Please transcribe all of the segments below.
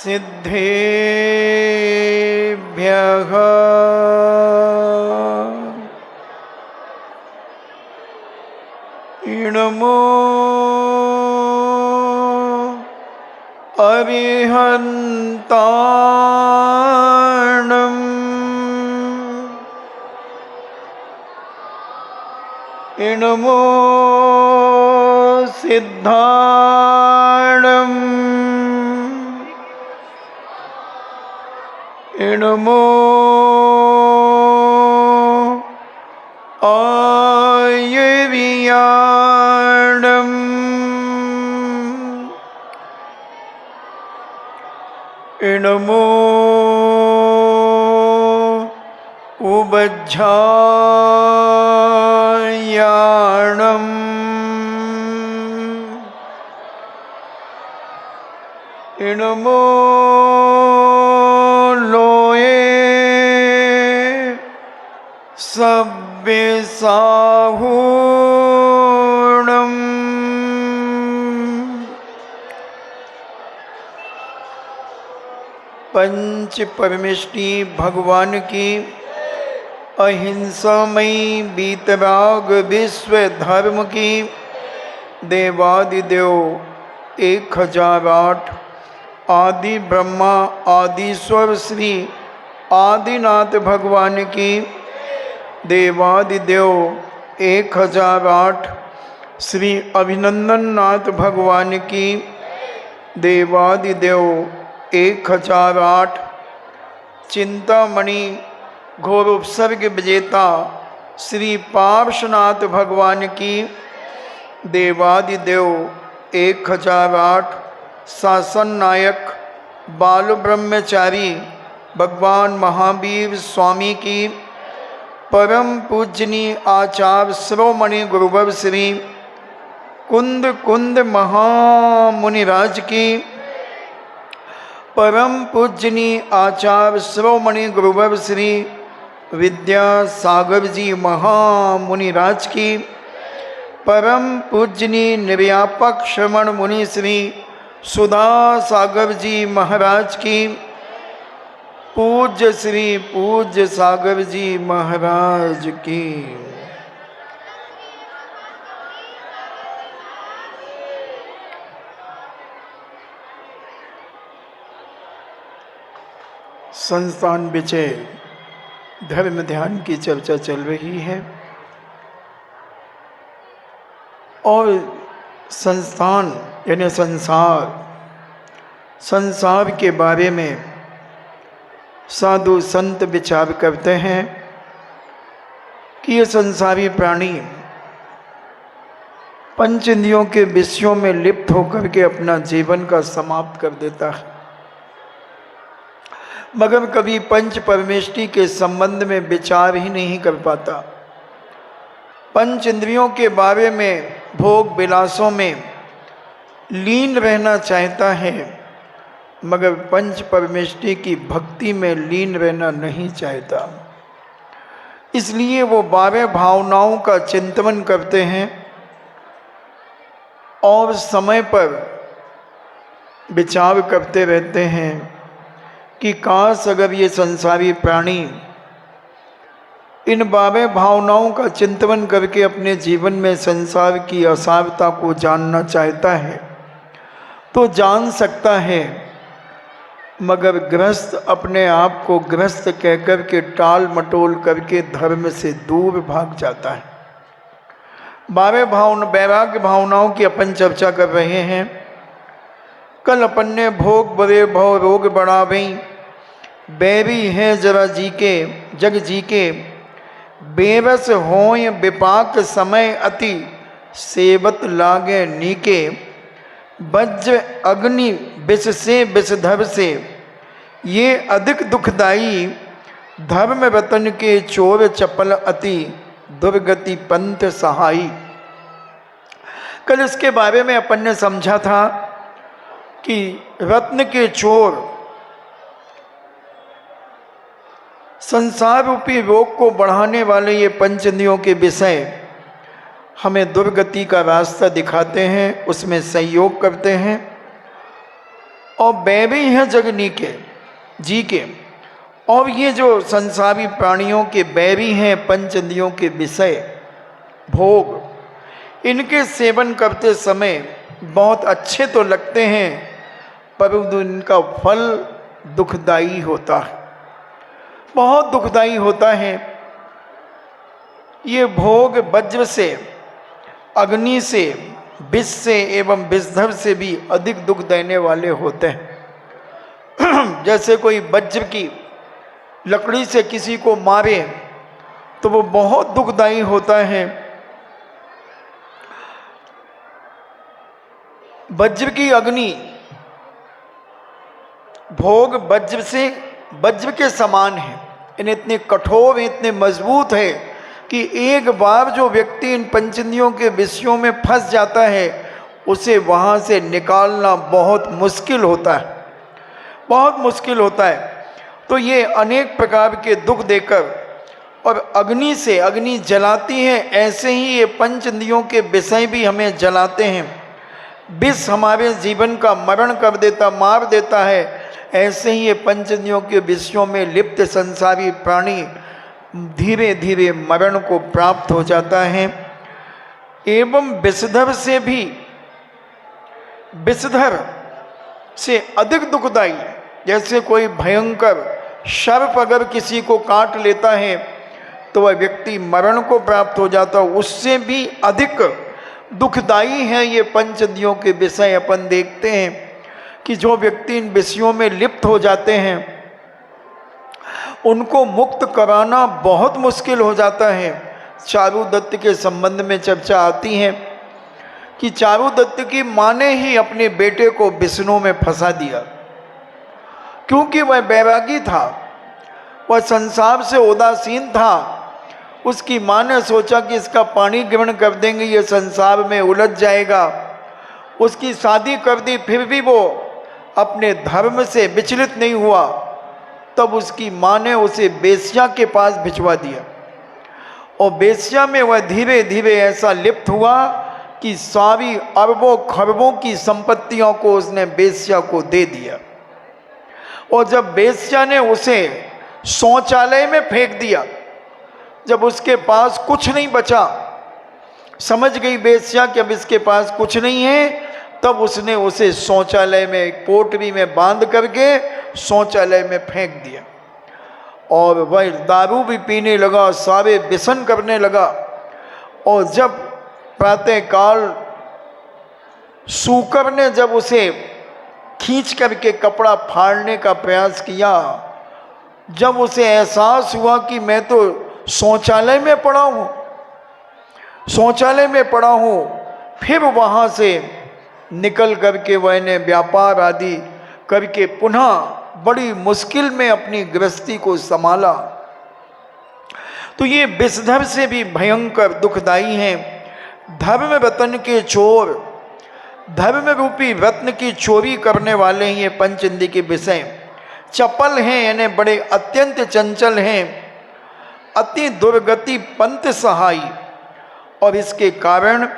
सिद्धेभ्यः नमो अरिहन्ताणम् नमो सिद्धाणम् नमो आयुर्याणम् नमो उबज्झायाणम् नमो लोये सव्यसाहूणम् पंच परमेष्टि भगवान की अहिंसामयी बीतराग विश्व धर्म की देवादिदेव 1008 आदि ब्रह्मा आदिश्वर श्री आदिनाथ भगवान की देवादिदेव 1008 श्री अभिनंदन नाथ भगवान की देवादिदेव 1008 चिंतामणि घोर उपसर्ग विजेता श्री पार्श्वनाथ भगवान की देवादिदेव 1008 शासन नायक बाल ब्रह्मचारी भगवान महावीर स्वामी की परम पूजनीय आचार्य श्रोमणि गुरुवर श्री कुंद कुंद महामुनिराज की परम पूजनीय आचार्य श्रोमणि गुरुवर श्री विद्यासागर जी महामुनिराज की परम पूजनीय निर्यापक श्रवण मुनि श्री सुधा सागर जी महाराज की पूज्य श्री पूज्य सागर जी महाराज की संस्थान विजय धर्म ध्यान की चर्चा चल रही है और संस्थान यानी संसार के बारे में साधु संत विचार करते हैं कि ये संसारी प्राणी पंच इंद्रियों के विषयों में लिप्त होकर के अपना जीवन का समाप्त कर देता है, मगर कभी पंच परमेष्टि के संबंध में विचार ही नहीं कर पाता। पंच इंद्रियों के बारे में भोग विलासों में लीन रहना चाहता है, मगर पंच परमेष्टि की भक्ति में लीन रहना नहीं चाहता। इसलिए वो 12 भावनाओं का चिंतन करते हैं और समय पर विचार करते रहते हैं कि काश अगर ये संसारी प्राणी इन 12 भावनाओं का चिंतन करके अपने जीवन में संसार की असारता को जानना चाहता है तो जान सकता है, मगर गृहस्थ अपने आप को गृहस्थ कहकर के टाल मटोल करके धर्म से दूर भाग जाता है। 12 वैराग्य भावनाओं की अपन चर्चा कर रहे हैं। कल अपन ने भोग बड़े भव रोग बढ़ावे, बैरी हैं जरा जी के जग जी के, बेबस होय विपाक समय अति, सेवत लागे नीके, वज्र अग्नि विष से विषधर से, ये अधिक दुखदाई, धर्म रतन के चोर चपल अति, दुर्गति पंथ सहाई। कल इसके बारे में अपन ने समझा था कि रत्न के चोर संसार रूपी रोग को बढ़ाने वाले ये पंच इंद्रियों के विषय हमें दुर्गति का रास्ता दिखाते हैं, उसमें सहयोग करते हैं और व्यय भी हैं जगनी के जी के। और ये जो संसारी प्राणियों के व्यय भी हैं पंच इंद्रियों के विषय भोग, इनके सेवन करते समय बहुत अच्छे तो लगते हैं, परंतु इनका फल दुखदाई होता है, बहुत दुखदाई होता है। ये भोग वज्र से, अग्नि से, विष से एवं विषधर से भी अधिक दुख देने वाले होते हैं। जैसे कोई वज्र की लकड़ी से किसी को मारे तो वो बहुत दुखदाई होता है। वज्र की अग्नि भोग वज्र के समान है, इन्हें इतने कठोर हैं, इतने मजबूत है कि एक बार जो व्यक्ति इन पंचेंद्रियों के विषयों में फंस जाता है उसे वहाँ से निकालना बहुत मुश्किल होता है, बहुत मुश्किल होता है। तो ये अनेक प्रकार के दुख देकर और अग्नि से, अग्नि जलाती है, ऐसे ही ये पंचेंद्रियों के विषय भी हमें जलाते हैं। विष हमारे जीवन का मरण कर देता, मार देता है, ऐसे ही ये पंचेंद्रियों के विषयों में लिप्त संसारी प्राणी धीरे धीरे मरण को प्राप्त हो जाता है। एवं विषधर से भी, विषधर से अधिक दुखदाई, जैसे कोई भयंकर सर्प अगर किसी को काट लेता है तो वह व्यक्ति मरण को प्राप्त हो जाता है, उससे भी अधिक दुखदाई है ये पंचेंद्रियों के विषय। अपन देखते हैं कि जो व्यक्ति इन विषयों में लिप्त हो जाते हैं उनको मुक्त कराना बहुत मुश्किल हो जाता है। चारुदत्त के संबंध में चर्चा आती है कि चारुदत्त की माँ ने ही अपने बेटे को विष्णु में फंसा दिया, क्योंकि वह बैरागी था, वह संसार से उदासीन था। उसकी माँ ने सोचा कि इसका पानी ग्रहण कर देंगे, ये संसार में उलझ जाएगा। उसकी शादी कर दी, फिर भी वो अपने धर्म से विचलित नहीं हुआ। तब उसकी माँ ने उसे बेश्या के पास भिजवा दिया और बेश्या में वह धीरे धीरे ऐसा लिप्त हुआ कि सारी अरबों खरबों की संपत्तियों को उसने बेश्या को दे दिया। और जब बेश्या ने उसे शौचालय में फेंक दिया, जब उसके पास कुछ नहीं बचा, समझ गई बेश्या कि अब इसके पास कुछ नहीं है, तब उसने उसे शौचालय में एक पोटली में बांध करके शौचालय में फेंक दिया। और वह दारू भी पीने लगा, सारे व्यसन करने लगा। और जब प्रातःकाल सूकर ने जब उसे खींच करके कपड़ा फाड़ने का प्रयास किया, जब उसे एहसास हुआ कि मैं तो शौचालय में पड़ा हूँ, शौचालय में पड़ा हूँ, फिर वहाँ से निकल करके वह ने व्यापार आदि करके पुनः बड़ी मुश्किल में अपनी गृहस्थी को संभाला। तो ये विषधर से भी भयंकर दुखदाई हैं। धर्म रत्न के चोर, धर्म रूपी रत्न की चोरी करने वाले हैं ये पंचेंद्रिय के विषय। चपल हैं, यानी बड़े अत्यंत चंचल हैं, अति दुर्गति पंथ सहाई, और इसके कारण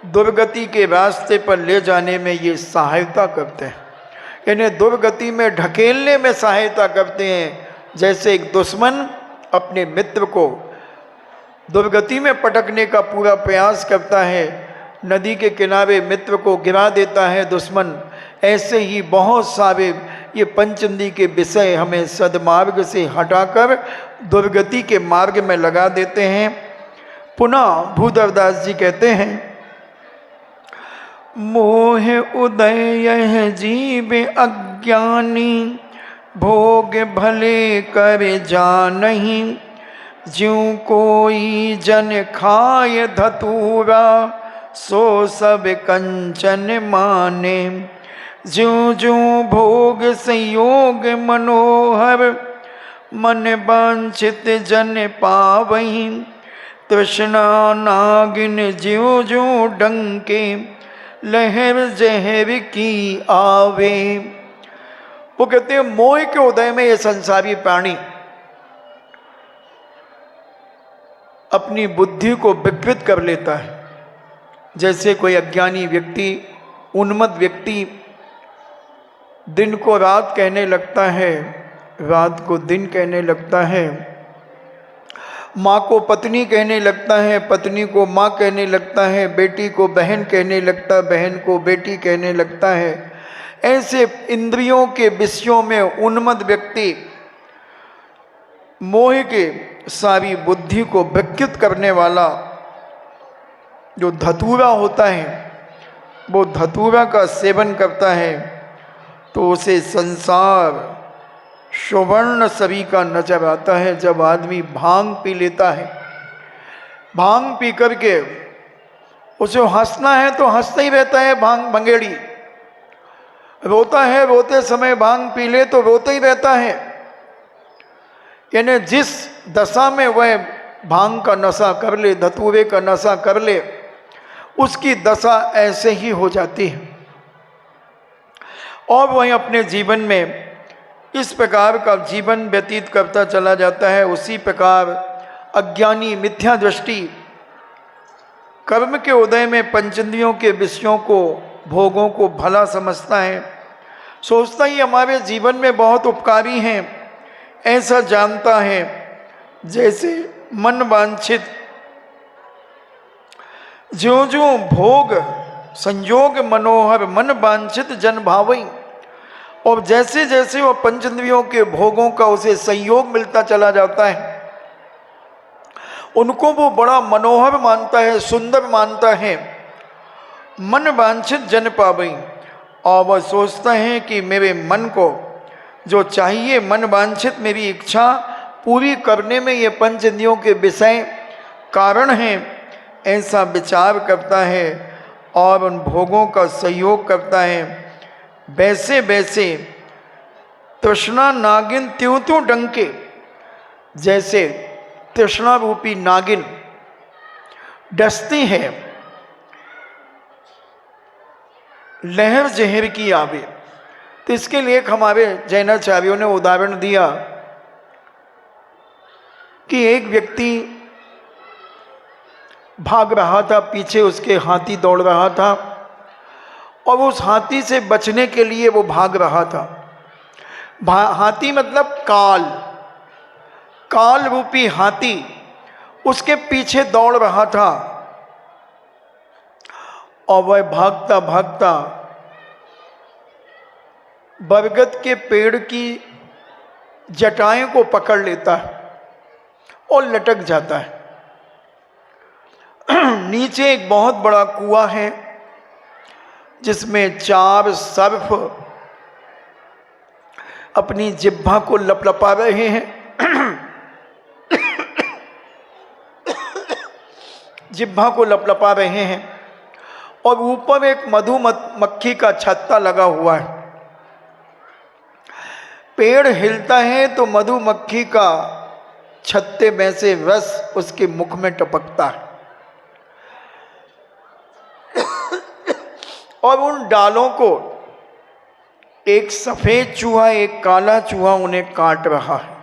दुर्गति के रास्ते पर ले जाने में ये सहायता करते हैं, यानी दुर्गति में ढकेलने में सहायता करते हैं। जैसे एक दुश्मन अपने मित्र को दुर्गति में पटकने का पूरा प्रयास करता है, नदी के किनारे मित्र को गिरा देता है दुश्मन, ऐसे ही बहुत सारे ये पंचेंद्रिय के विषय हमें सद्मार्ग से हटाकर दुर्गति के मार्ग में लगा देते हैं। पुनः भूधरदास जी कहते हैं, मोह उदय जीव अज्ञानी, भोग भले कर जानहि, ज्यों कोई जन खाय धतूरा, सो सब कंचन माने। ज्यों ज्यों भोग संयोग मनोहर, मन वांछित जन पावहि, तृष्णा नागिन ज्यों ज्यों डंके, लहर जहर की आवे। वो कहते हैं मोह के उदय में ये संसारी प्राणी अपनी बुद्धि को विकृत कर लेता है। जैसे कोई अज्ञानी व्यक्ति, उन्मत्त व्यक्ति दिन को रात कहने लगता है, रात को दिन कहने लगता है, माँ को पत्नी कहने लगता है, पत्नी को माँ कहने लगता है, बेटी को बहन कहने लगता है, बहन को बेटी कहने लगता है। ऐसे इंद्रियों के विषयों में उन्मत्त व्यक्ति मोह के सारी बुद्धि को विकृत करने वाला जो धतूरा होता है, वो धतूरा का सेवन करता है तो उसे संसार सुवर्ण सभी का नजर आता है। जब आदमी भांग पी लेता है, भांग पी करके उसे हंसना है तो हंसता ही रहता है, भांग भंगेड़ी, रोता है रोते समय भांग पी ले तो रोता ही रहता है। यानी जिस दशा में वह भांग का नशा कर ले, धतूरे का नशा कर ले, उसकी दशा ऐसे ही हो जाती है और वह अपने जीवन में इस प्रकार का जीवन व्यतीत करता चला जाता है। उसी प्रकार अज्ञानी मिथ्या दृष्टि कर्म के उदय में पंचेंद्रियों के विषयों को, भोगों को भला समझता है, सोचता ही हमारे जीवन में बहुत उपकारी हैं, ऐसा जानता है। जैसे मन वांछित ज्यों ज्यों भोग संयोग मनोहर मन वांछित जन भावई, और जैसे जैसे वह पंचेंद्रियों के भोगों का उसे संयोग मिलता चला जाता है, उनको वो बड़ा मनोहर मानता है, सुंदर मानता है। मन वांछित जन पावई, और वह सोचता है कि मेरे मन को जो चाहिए, मन वांछित मेरी इच्छा पूरी करने में ये पंचेंद्रियों के विषय कारण हैं, ऐसा विचार करता है और उन भोगों का सहयोग करता है। वैसे वैसे तृष्णा नागिन त्यों त्यों डंके, जैसे तृष्णा रूपी नागिन डसती है लहर जहर की आवे। तो इसके लिए एक हमारे जैनाचार्यों ने उदाहरण दिया कि एक व्यक्ति भाग रहा था, पीछे उसके हाथी दौड़ रहा था और उस हाथी से बचने के लिए वो भाग रहा था। हाथी मतलब काल, काल रूपी हाथी उसके पीछे दौड़ रहा था और वह भागता भागता बरगद के पेड़ की जटाएं को पकड़ लेता है और लटक जाता है। नीचे एक बहुत बड़ा कुआं है जिसमें 4 सर्प अपनी जिह्वा को लपलपा रहे हैं, जिह्वा को लपलपा रहे हैं, और ऊपर एक मधुमक्खी का छत्ता लगा हुआ है। पेड़ हिलता है तो मधुमक्खी का छत्ते में से रस उसके मुख में टपकता है और उन डालों को एक सफेद चूहा, एक काला चूहा उन्हें काट रहा है।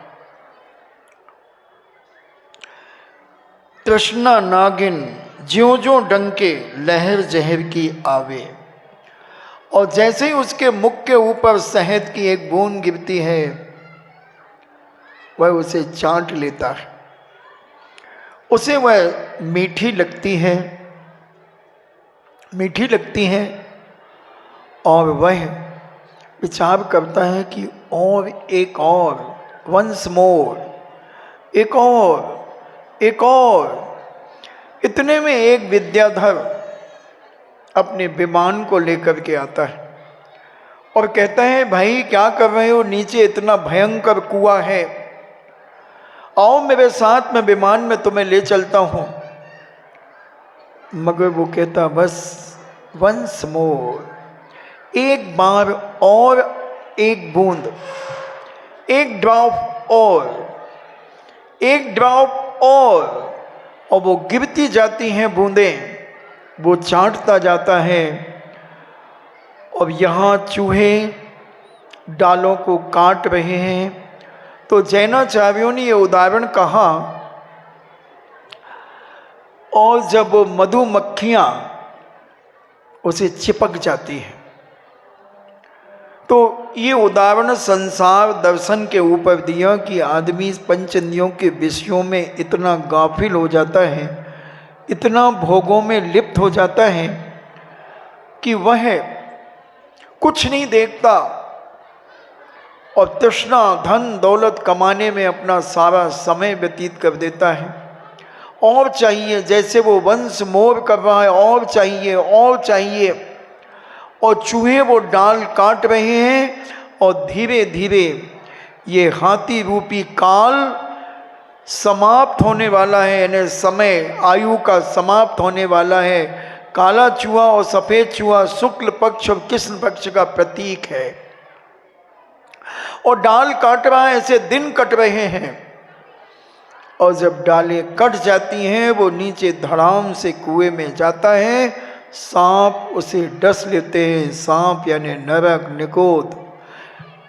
तृष्णा नागिन ज्यों ज्यों डंके लहर जहर की आवे, और जैसे ही उसके मुख के ऊपर शहद की एक बूंद गिरती है वह उसे चाट लेता है, उसे वह मीठी लगती है, मीठी लगती है और वह विचार करता है कि और एक और, वंस मोर, एक और, एक और। इतने में एक विद्याधर अपने विमान को लेकर के आता है और कहता है, भाई क्या कर रहे हो, नीचे इतना भयंकर कुआं है, आओ मेरे साथ, मैं विमान में तुम्हें ले चलता हूं। मगर वो कहता, बस वंस मोर, एक बार और, एक बूंद, एक ड्रॉप और, एक ड्रॉप और वो गिरती जाती हैं बूंदें, वो चाटता जाता है और यहाँ चूहे डालों को काट रहे हैं। तो जैनाचार्यों ने ये उदाहरण कहा, और जब वो मधुमक्खियाँ उसे चिपक जाती हैं तो ये उदाहरण संसार दर्शन के ऊपर दिया कि आदमी पंच इंद्रियों के विषयों में इतना गाफिल हो जाता है, इतना भोगों में लिप्त हो जाता है कि वह कुछ नहीं देखता और तृष्णा धन दौलत कमाने में अपना सारा समय व्यतीत कर देता है। और चाहिए, जैसे वो वंश मोर कर रहा है, और चाहिए और चाहिए। और चूहे वो डाल काट रहे हैं और धीरे धीरे ये हाथी रूपी काल समाप्त होने वाला है, यानी समय आयु का समाप्त होने वाला है। काला चूहा और सफेद चूहा शुक्ल पक्ष और कृष्ण पक्ष का प्रतीक है। और डाल काट रहा है, ऐसे दिन कट रहे हैं। और जब डालें कट जाती हैं, वो नीचे धड़ाम से कुएं में जाता है, सांप उसे डस लेते हैं। सांप यानी नरक, निकोद,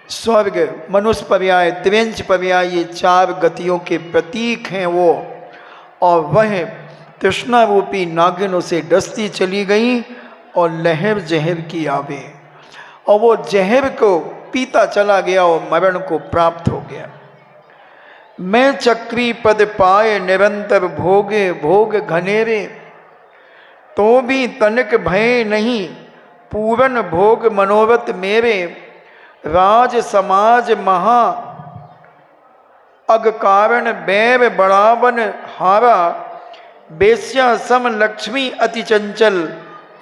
स्वर्ग, मनुष्य पर्याय, त्रिंच पर्याय, ये चार गतियों के प्रतीक हैं वो। और वह तृष्णा रूपी नागिन उसे डसती चली गई और लहर जहर की आवे, और वो जहर को पीता चला गया और मरण को प्राप्त हो गया। मैं चक्री पद पाए निरंतर भोगे भोग घनेरे, तो भी तनिक भय नहीं पूरन भोग मनोरथ मेरे। राज समाज महा अग कारण बैर बड़ावन हारा, बेस्या सम लक्ष्मी अति चंचल,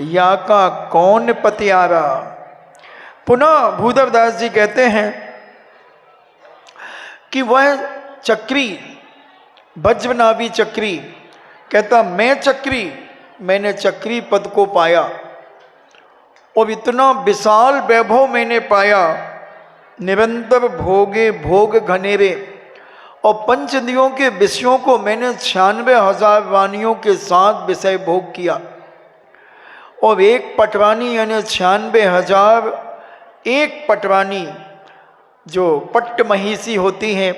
या का कौन पतियारा। पुनः भूदेवदास जी कहते हैं कि वह चक्री, वज्रनाभी चक्री, कहता मैं चक्री, मैंने चक्री पद को पाया और इतना विशाल वैभव मैंने पाया। निरंतर भोगे भोग घनेरे, और पंच इंद्रियों के विषयों को मैंने 96,000 वाणियों के साथ विषय भोग किया। और एक पटवानी यानी 96,000, एक पटवानी जो पट्ट महिषी होती हैं,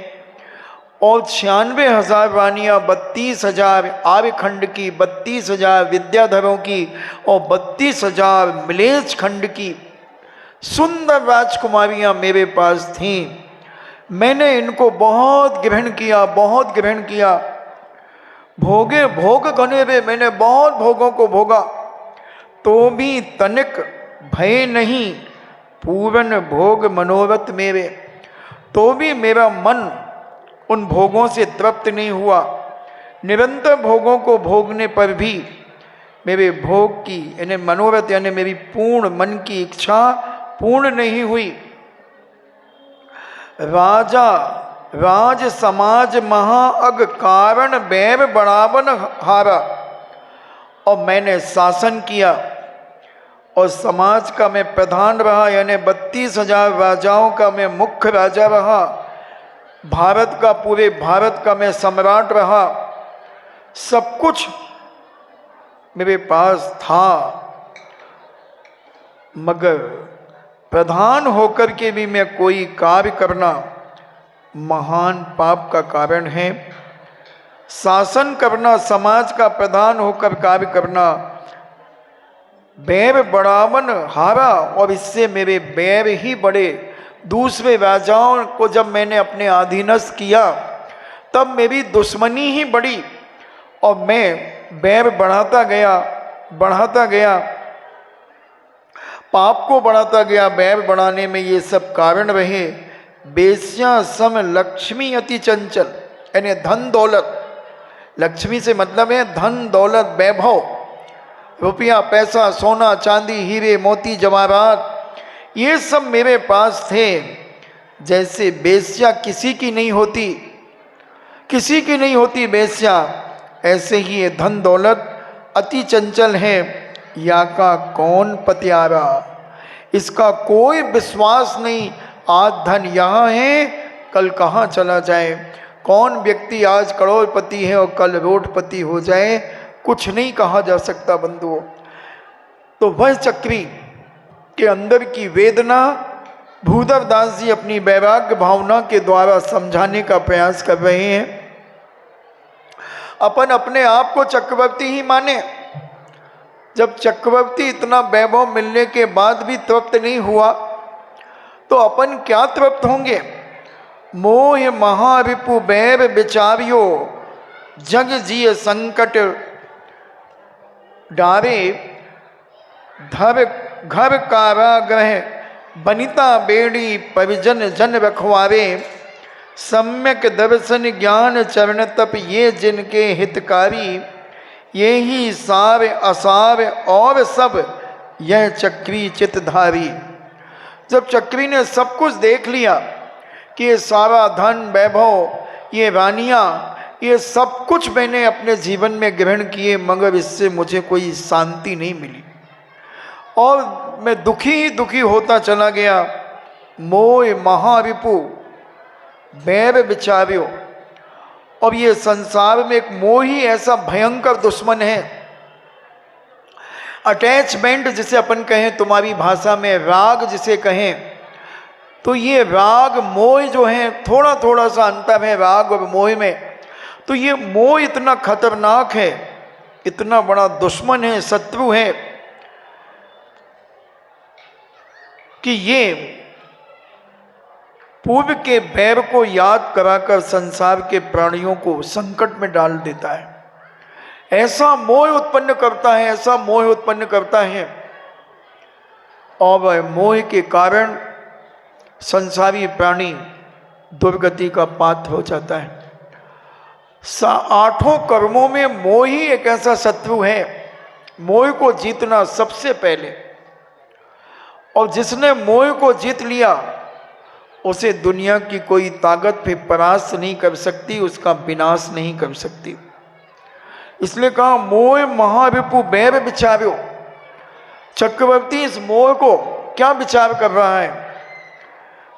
और 96,000 वाणियाँ, 32,000 आर्यखंड की, 32,000 विद्याधरों की और 32,000 मिलेच खंड की सुंदर राजकुमारियाँ मेरे पास थीं। मैंने इनको बहुत ग्रहण किया, बहुत ग्रहण किया। भोगे भोग घनेरे, मैंने बहुत भोगों को भोगा, तो भी तनिक भय नहीं पूरन भोग मनोरथ मेरे। तो भी मेरा मन उन भोगों से तृप्त नहीं हुआ। निरंतर भोगों को भोगने पर भी मेरे भोग की यानी मनोरथ यानी मेरी पूर्ण मन की इच्छा पूर्ण नहीं हुई। राजा राज समाज महा अग कारण बैर बड़ावन हारा, और मैंने शासन किया और समाज का मैं प्रधान रहा, यानी 32,000 राजाओं का मैं मुख्य राजा रहा। भारत का, पूरे भारत का मैं सम्राट रहा। सब कुछ मेरे पास था, मगर प्रधान होकर के भी मैं कोई कार्य करना महान पाप का कारण है। शासन करना, समाज का प्रधान होकर कार्य करना, बैर बड़ावन हारा, और इससे मेरे बैर ही बड़े। दूसरे राजाओं को जब मैंने अपने अधीनस्थ किया तब मेरी दुश्मनी ही बढ़ी, और मैं बैर बढ़ाता गया, बढ़ाता गया, पाप को बढ़ाता गया। बैर बढ़ाने में ये सब कारण रहे। बेस्या सम लक्ष्मी अति चंचल, यानी धन दौलत, लक्ष्मी से मतलब है धन दौलत वैभव, रुपया पैसा सोना चांदी हीरे मोती जवाहरात, ये सब मेरे पास थे। जैसे बेस्या किसी की नहीं होती, किसी की नहीं होती बेस्या, ऐसे ही ये धन दौलत अति चंचल है। या का कौन पतियारा, इसका कोई विश्वास नहीं। आज धन यहाँ है, कल कहाँ चला जाए। कौन व्यक्ति आज करोड़पति है और कल रोडपति हो जाए, कुछ नहीं कहा जा सकता बंधुओं। तो वह चक्री के अंदर की वेदना भूदेवदास जी अपनी वैराग्य भावना के द्वारा समझाने का प्रयास कर रहे हैं। अपन अपने आप को चक्रवर्ती ही माने। जब चक्रवर्ती इतना वैभव मिलने के बाद भी तृप्त नहीं हुआ, तो अपन क्या तृप्त होंगे। मोह महारिपु बैर बिचारियो, जग जिय संकट डारे, धर घर कारागृह बनिता बेड़ी, परिजन जन रखवारे, सम्यक दर्शन ज्ञान चरण तप ये जिनके हितकारी, ये ही सार असार और सब यह चक्री चितधारी। जब चक्री ने सब कुछ देख लिया कि ये सारा धन वैभव, ये रानियां, ये सब कुछ मैंने अपने जीवन में ग्रहण किए, मगर इससे मुझे कोई शांति नहीं मिली और मैं दुखी ही दुखी होता चला गया। मोह महारिपु बैर बिचार्यो, और ये संसार में एक मोह ही ऐसा भयंकर दुश्मन है। अटैचमेंट जिसे अपन कहें, तुम्हारी भाषा में राग जिसे कहें, तो ये राग मोह जो है, थोड़ा थोड़ा सा अंतर है राग और मोह में। तो ये मोह इतना खतरनाक है, इतना बड़ा दुश्मन है, शत्रु है कि ये पूर्व के बैर को याद कराकर संसार के प्राणियों को संकट में डाल देता है। ऐसा मोह उत्पन्न करता है, ऐसा मोह उत्पन्न करता है, और मोह के कारण संसारी प्राणी दुर्गति का पात्र हो जाता है। आठों कर्मों में मोह ही एक ऐसा शत्रु है, मोह को जीतना सबसे पहले, और जिसने मोह को जीत लिया उसे दुनिया की कोई ताकत भी परास्त नहीं कर सकती, उसका विनाश नहीं कर सकती। इसलिए कहा मोह महारिपु बैर बिचार्यो। चक्रवर्ती इस मोह को क्या विचार कर रहा है।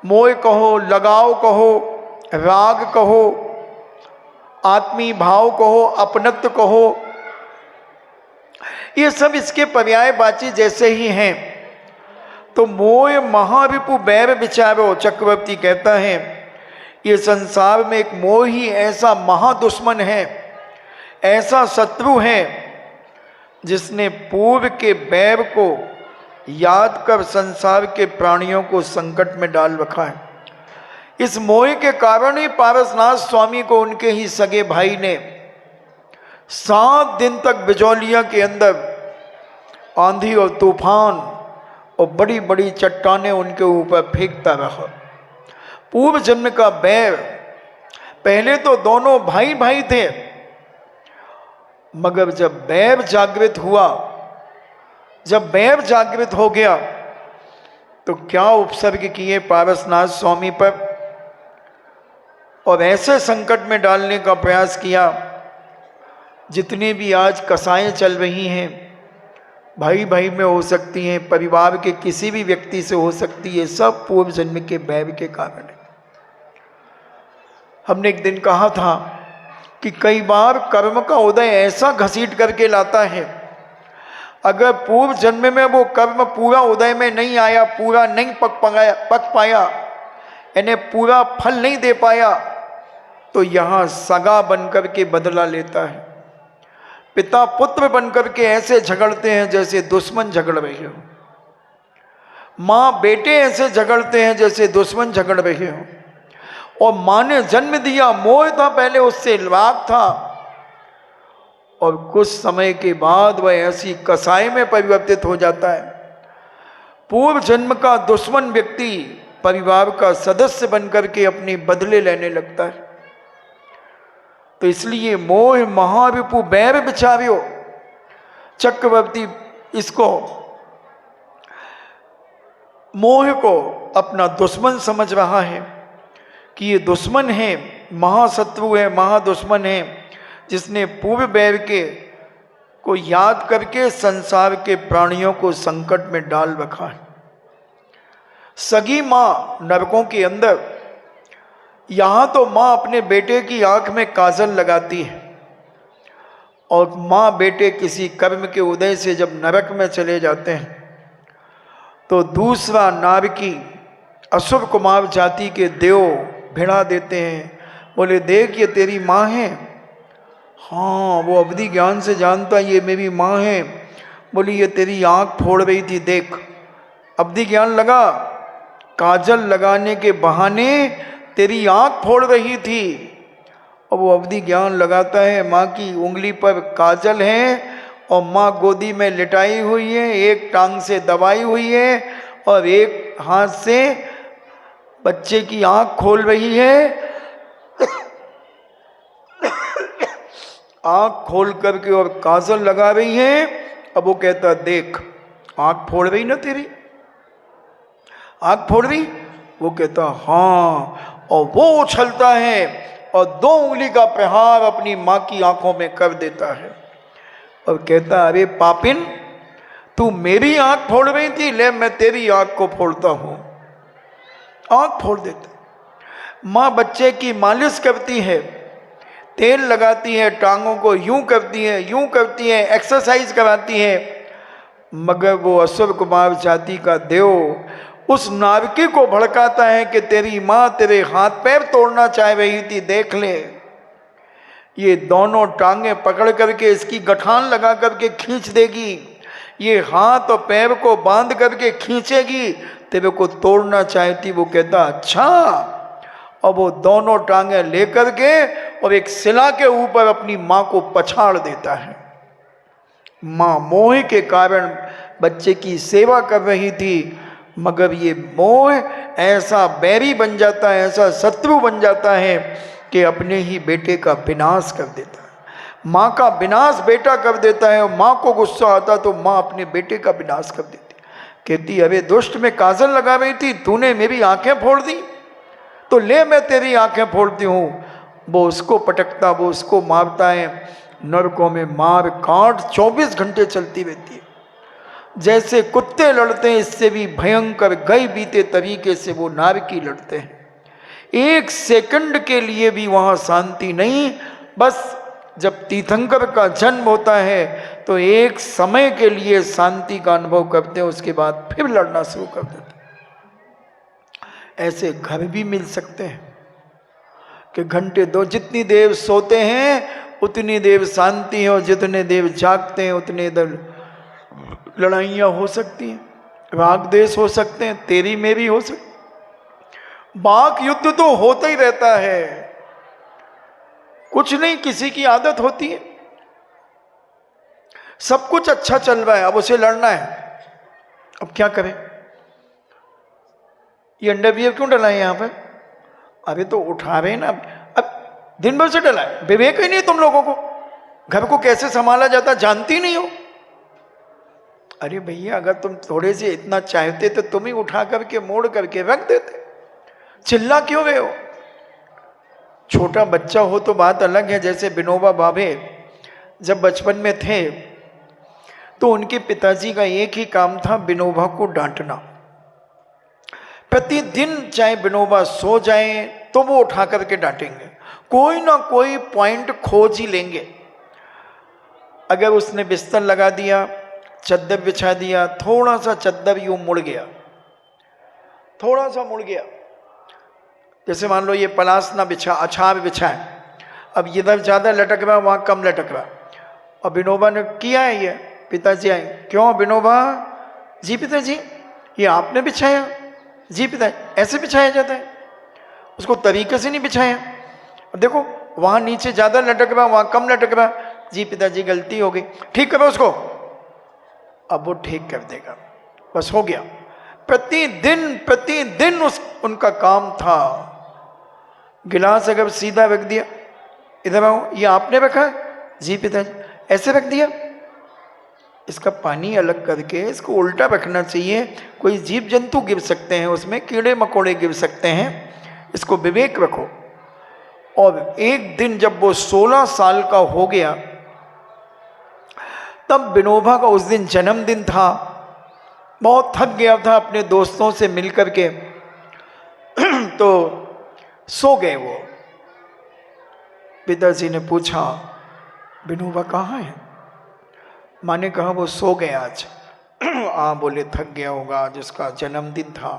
मोह कहो, लगाव कहो, राग कहो, आत्मीय भाव कहो, अपनत्व कहो, ये सब इसके पर्यायवाची जैसे ही हैं। तो मोह महारिपु बैर बिचारो, चक्रवर्ती कहता है ये संसार में एक मोह ही ऐसा महादुश्मन है, ऐसा शत्रु है, जिसने पूर्व के बैर को याद कर संसार के प्राणियों को संकट में डाल रखा है। इस मोह के कारण ही पारसनाथ स्वामी को उनके ही सगे भाई ने 7 दिन तक बिजौलिया के अंदर आंधी और तूफान और बड़ी बड़ी चट्टानें उनके ऊपर फेंकता रहा। पूर्व जन्म का बैर, पहले तो दोनों भाई भाई थे, मगर जब बैर जागृत हुआ, जब बैर जागृत हो गया, तो क्या उपसर्ग किए पारसनाथ स्वामी पर और ऐसे संकट में डालने का प्रयास किया। जितनी भी आज कसाएं चल रही हैं, भाई भाई में हो सकती हैं, परिवार के किसी भी व्यक्ति से हो सकती है, सब पूर्व जन्म के बैर के कारण है। हमने एक दिन कहा था कि कई बार कर्म का उदय ऐसा घसीट करके लाता है, अगर पूर्व जन्म में वो कर्म पूरा उदय में नहीं आया, पूरा नहीं पक पाया, यानी पूरा फल नहीं दे पाया, तो यहाँ सगा बनकर के बदला लेता है। पिता पुत्र बनकर के ऐसे झगड़ते हैं जैसे दुश्मन झगड़ रहे हो, माँ बेटे ऐसे झगड़ते हैं जैसे दुश्मन झगड़ रहे हो। और माँ ने जन्म दिया, मोह था पहले, उससे राग था, और कुछ समय के बाद वह ऐसी कसाई में परिवर्तित हो जाता है। पूर्व जन्म का दुश्मन व्यक्ति परिवार का सदस्य बनकर के अपनी बदले लेने लगता है। तो इसलिए मोह महारिपु बैर बिचार्यो, चक्रवर्ती इसको, मोह को अपना दुश्मन समझ रहा है कि ये दुश्मन है, महाशत्रु है, महादुश्मन है, जिसने पूर्व बैर के को याद करके संसार के प्राणियों को संकट में डाल रखा है। सगी माँ नरकों के अंदर, यहाँ तो माँ अपने बेटे की आंख में काजल लगाती है, और माँ बेटे किसी कर्म के उदय से जब नरक में चले जाते हैं, तो दूसरा नारकी असुर कुमार जाति के देव भिड़ा देते हैं, बोले देख ये तेरी माँ है। हाँ, वो अवधि ज्ञान से जानता ये मेरी माँ है। बोली ये तेरी आँख फोड़ रही थी, देख। अवधि ज्ञान लगा, काजल लगाने के बहाने तेरी आंख फोड़ रही थी। और वो अवधि ज्ञान लगाता है, माँ की उंगली पर काजल है और माँ गोदी में लिटाई हुई है, एक टांग से दबाई हुई है और एक हाथ से बच्चे की आंख खोल रही है। आंख खोल करके और काजल लगा रही है। अब वो कहता देख, आंख फोड़ रही ना तेरी, आंख फोड़ रही। वो कहता हाँ, और वो उछलता है और 2 उंगली का प्रहार अपनी माँ की आंखों में कर देता है और कहता अरे पापिन, तू मेरी आंख फोड़ रही थी, ले मैं तेरी आंख को फोड़ता हूं। आंख फोड़ देता। माँ बच्चे की मालिश करती है, तेल लगाती है, टांगों को यूं करती है, यूं करती है, एक्सरसाइज कराती है, मगर वो असुर कुमार जाति का देव उस नारकी को भड़काता है कि तेरी माँ तेरे हाथ पैर तोड़ना चाह रही थी, देख ले। ये दोनों टांगे पकड़ करके इसकी गठान लगा करके खींच देगी, ये हाथ और पैर को बांध करके खींचेगी, तेरे को तोड़ना चाहती। वो कहता अच्छा। और वो दोनों टांगे लेकर के और एक शिला के ऊपर अपनी माँ को पछाड़ देता है। माँ मोह के कारण बच्चे की सेवा कर रही थी, मगर ये मोह ऐसा बैरी बन जाता है, ऐसा शत्रु बन जाता है कि अपने ही बेटे का विनाश कर देता है। माँ का विनाश बेटा कर देता है और माँ को गुस्सा आता तो माँ अपने बेटे का विनाश कर देती। कहती अरे दुष्ट, में काजल लगा रही थी, तूने मेरी आंखें फोड़ दी, तो ले मैं तेरी आंखें फोड़ती हूँ। वो उसको पटकता, वो उसको मारता है। नरकों में मार काट 24 घंटे चलती रहती है। जैसे कुत्ते लड़ते हैं, इससे भी भयंकर गए बीते तरीके से वो नारकी लड़ते हैं। 1 सेकंड के लिए भी वहाँ शांति नहीं। बस जब तीर्थंकर का जन्म होता है तो एक समय के लिए शांति का अनुभव करते हैं, उसके बाद फिर लड़ना शुरू कर देते हैं। ऐसे घर भी मिल सकते हैं कि घंटे 2, जितनी देर सोते हैं उतनी देर शांति है, और जितने देर जागते हैं उतने देर लड़ाइयाँ हो सकती हैं, राग देश हो सकते हैं, तेरी मेरी हो सकती। वाक युद्ध तो होता ही रहता है, कुछ नहीं, किसी की आदत होती है। सब कुछ अच्छा चल रहा है, अब उसे लड़ना है, अब क्या करें। ये अंडरवियर क्यों डला है यहाँ पर? अरे तो उठा रहे ना, अब दिन भर से डला है, विवेक ही नहीं तुम लोगों को, घर को कैसे संभाला जाता जानती नहीं हो। अरे भैया, अगर तुम थोड़े से इतना चाहते तो तुम ही उठा करके मोड़ करके रख देते, चिल्ला क्यों रहे हो? छोटा बच्चा हो तो बात अलग है। जैसे विनोबा भावे जब बचपन में थे तो उनके पिताजी का एक ही काम था, विनोबा को डांटना। प्रतिदिन चाहे विनोबा सो जाए तो वो उठा करके डांटेंगे, कोई ना कोई पॉइंट खोज ही लेंगे। अगर उसने बिस्तर लगा दिया, चद्दर बिछा दिया, थोड़ा सा चद्दर यूं मुड़ गया, थोड़ा सा मुड़ गया, जैसे मान लो ये पलास ना बिछा, अछार बिछा है, अब इधर ज़्यादा लटक रहा, वहाँ कम लटक रहा। और विनोबा ने किया है ये, पिताजी आए, क्यों विनोबा? जी पिताजी, ये आपने बिछाया? जी पिताजी, ऐसे बिछाया जाता है, उसको तरीके से नहीं बिछाया, देखो वहाँ नीचे ज़्यादा लटक रहा, वहाँ कम लटक रहा। जी पिताजी गलती हो गई, ठीक करो उसको। अब वो ठीक कर देगा, बस हो गया। प्रतिदिन उनका काम था। गिलास अगर सीधा रख दिया, इधर आओ, ये आपने रखा? जी पिताजी, ऐसे रख दिया, इसका पानी अलग करके इसको उल्टा रखना चाहिए, कोई जीव जंतु गिर सकते हैं उसमें, कीड़े मकोड़े गिर सकते हैं, इसको विवेक रखो। और एक दिन जब वो 16 साल का हो गया, तब विनोबा का उस दिन जन्मदिन था। बहुत थक गया था अपने दोस्तों से मिलकर के, तो सो गए वो। पिताजी ने पूछा विनोबा कहाँ है? माँ ने कहा वो सो गए आज। बोले थक गया होगा, आज उसका जन्मदिन था।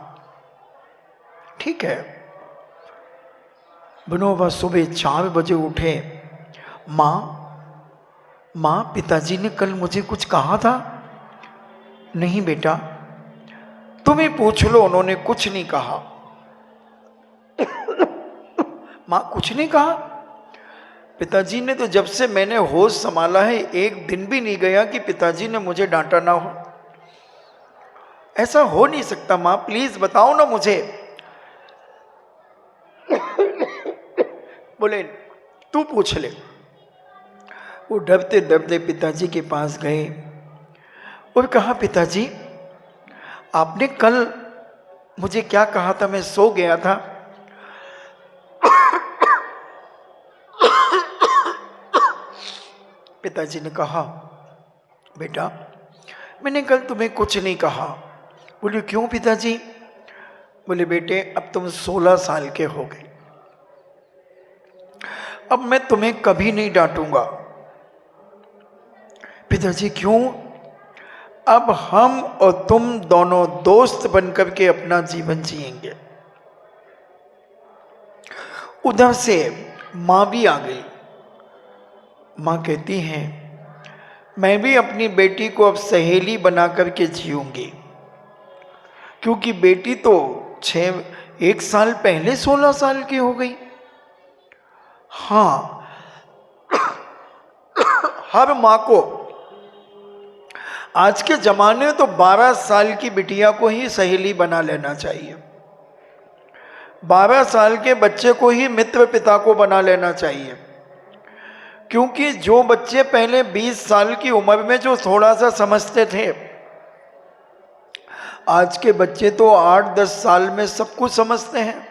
ठीक है। विनोबा सुबह 4 बजे उठे। माँ पिताजी ने कल मुझे कुछ कहा था? नहीं बेटा, तुम ही पूछ लो, उन्होंने कुछ नहीं कहा। मां कुछ नहीं कहा। पिताजी ने तो जब से मैंने होश संभाला है एक दिन भी नहीं गया कि पिताजी ने मुझे डांटा ना हो। ऐसा हो नहीं सकता मां, प्लीज बताओ ना मुझे। बोले तू पूछ ले। वो डरते डरते पिताजी के पास गए और कहा, पिताजी आपने कल मुझे क्या कहा था? मैं सो गया था। पिताजी ने कहा, बेटा मैंने कल तुम्हें कुछ नहीं कहा। बोले क्यों पिताजी? बोले बेटे अब तुम 16 साल के हो गए, अब मैं तुम्हें कभी नहीं डांटूंगा। पिताजी क्यों? अब हम और तुम दोनों दोस्त बनकर के अपना जीवन जिएंगे। उधर से मां भी आ गई। मां कहती हैं, मैं भी अपनी बेटी को अब सहेली बना करके जीऊंगी, क्योंकि बेटी तो 1 साल पहले 16 साल की हो गई। हाँ, हर मां को आज के जमाने में तो 12 साल की बिटिया को ही सहेली बना लेना चाहिए, 12 साल के बच्चे को ही मित्र पिता को बना लेना चाहिए। क्योंकि जो बच्चे पहले 20 साल की उम्र में जो थोड़ा सा समझते थे, आज के बच्चे तो 8-10 साल में सब कुछ समझते हैं,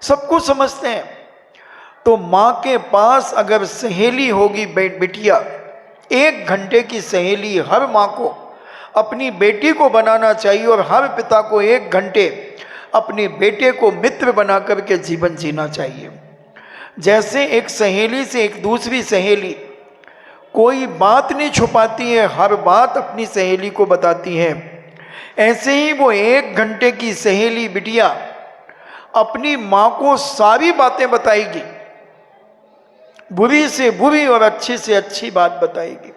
सब कुछ समझते हैं। तो मां के पास अगर सहेली होगी बिटिया, 1 घंटे की सहेली हर मां को अपनी बेटी को बनाना चाहिए और हर पिता को 1 घंटे अपने बेटे को मित्र बना करके जीवन जीना चाहिए। जैसे एक सहेली से एक दूसरी सहेली कोई बात नहीं छुपाती है, हर बात अपनी सहेली को बताती है, ऐसे ही वो 1 घंटे की सहेली बिटिया अपनी मां को सारी बातें बताएगी, बुरी से बुरी और अच्छी से अच्छी बात बताएगी,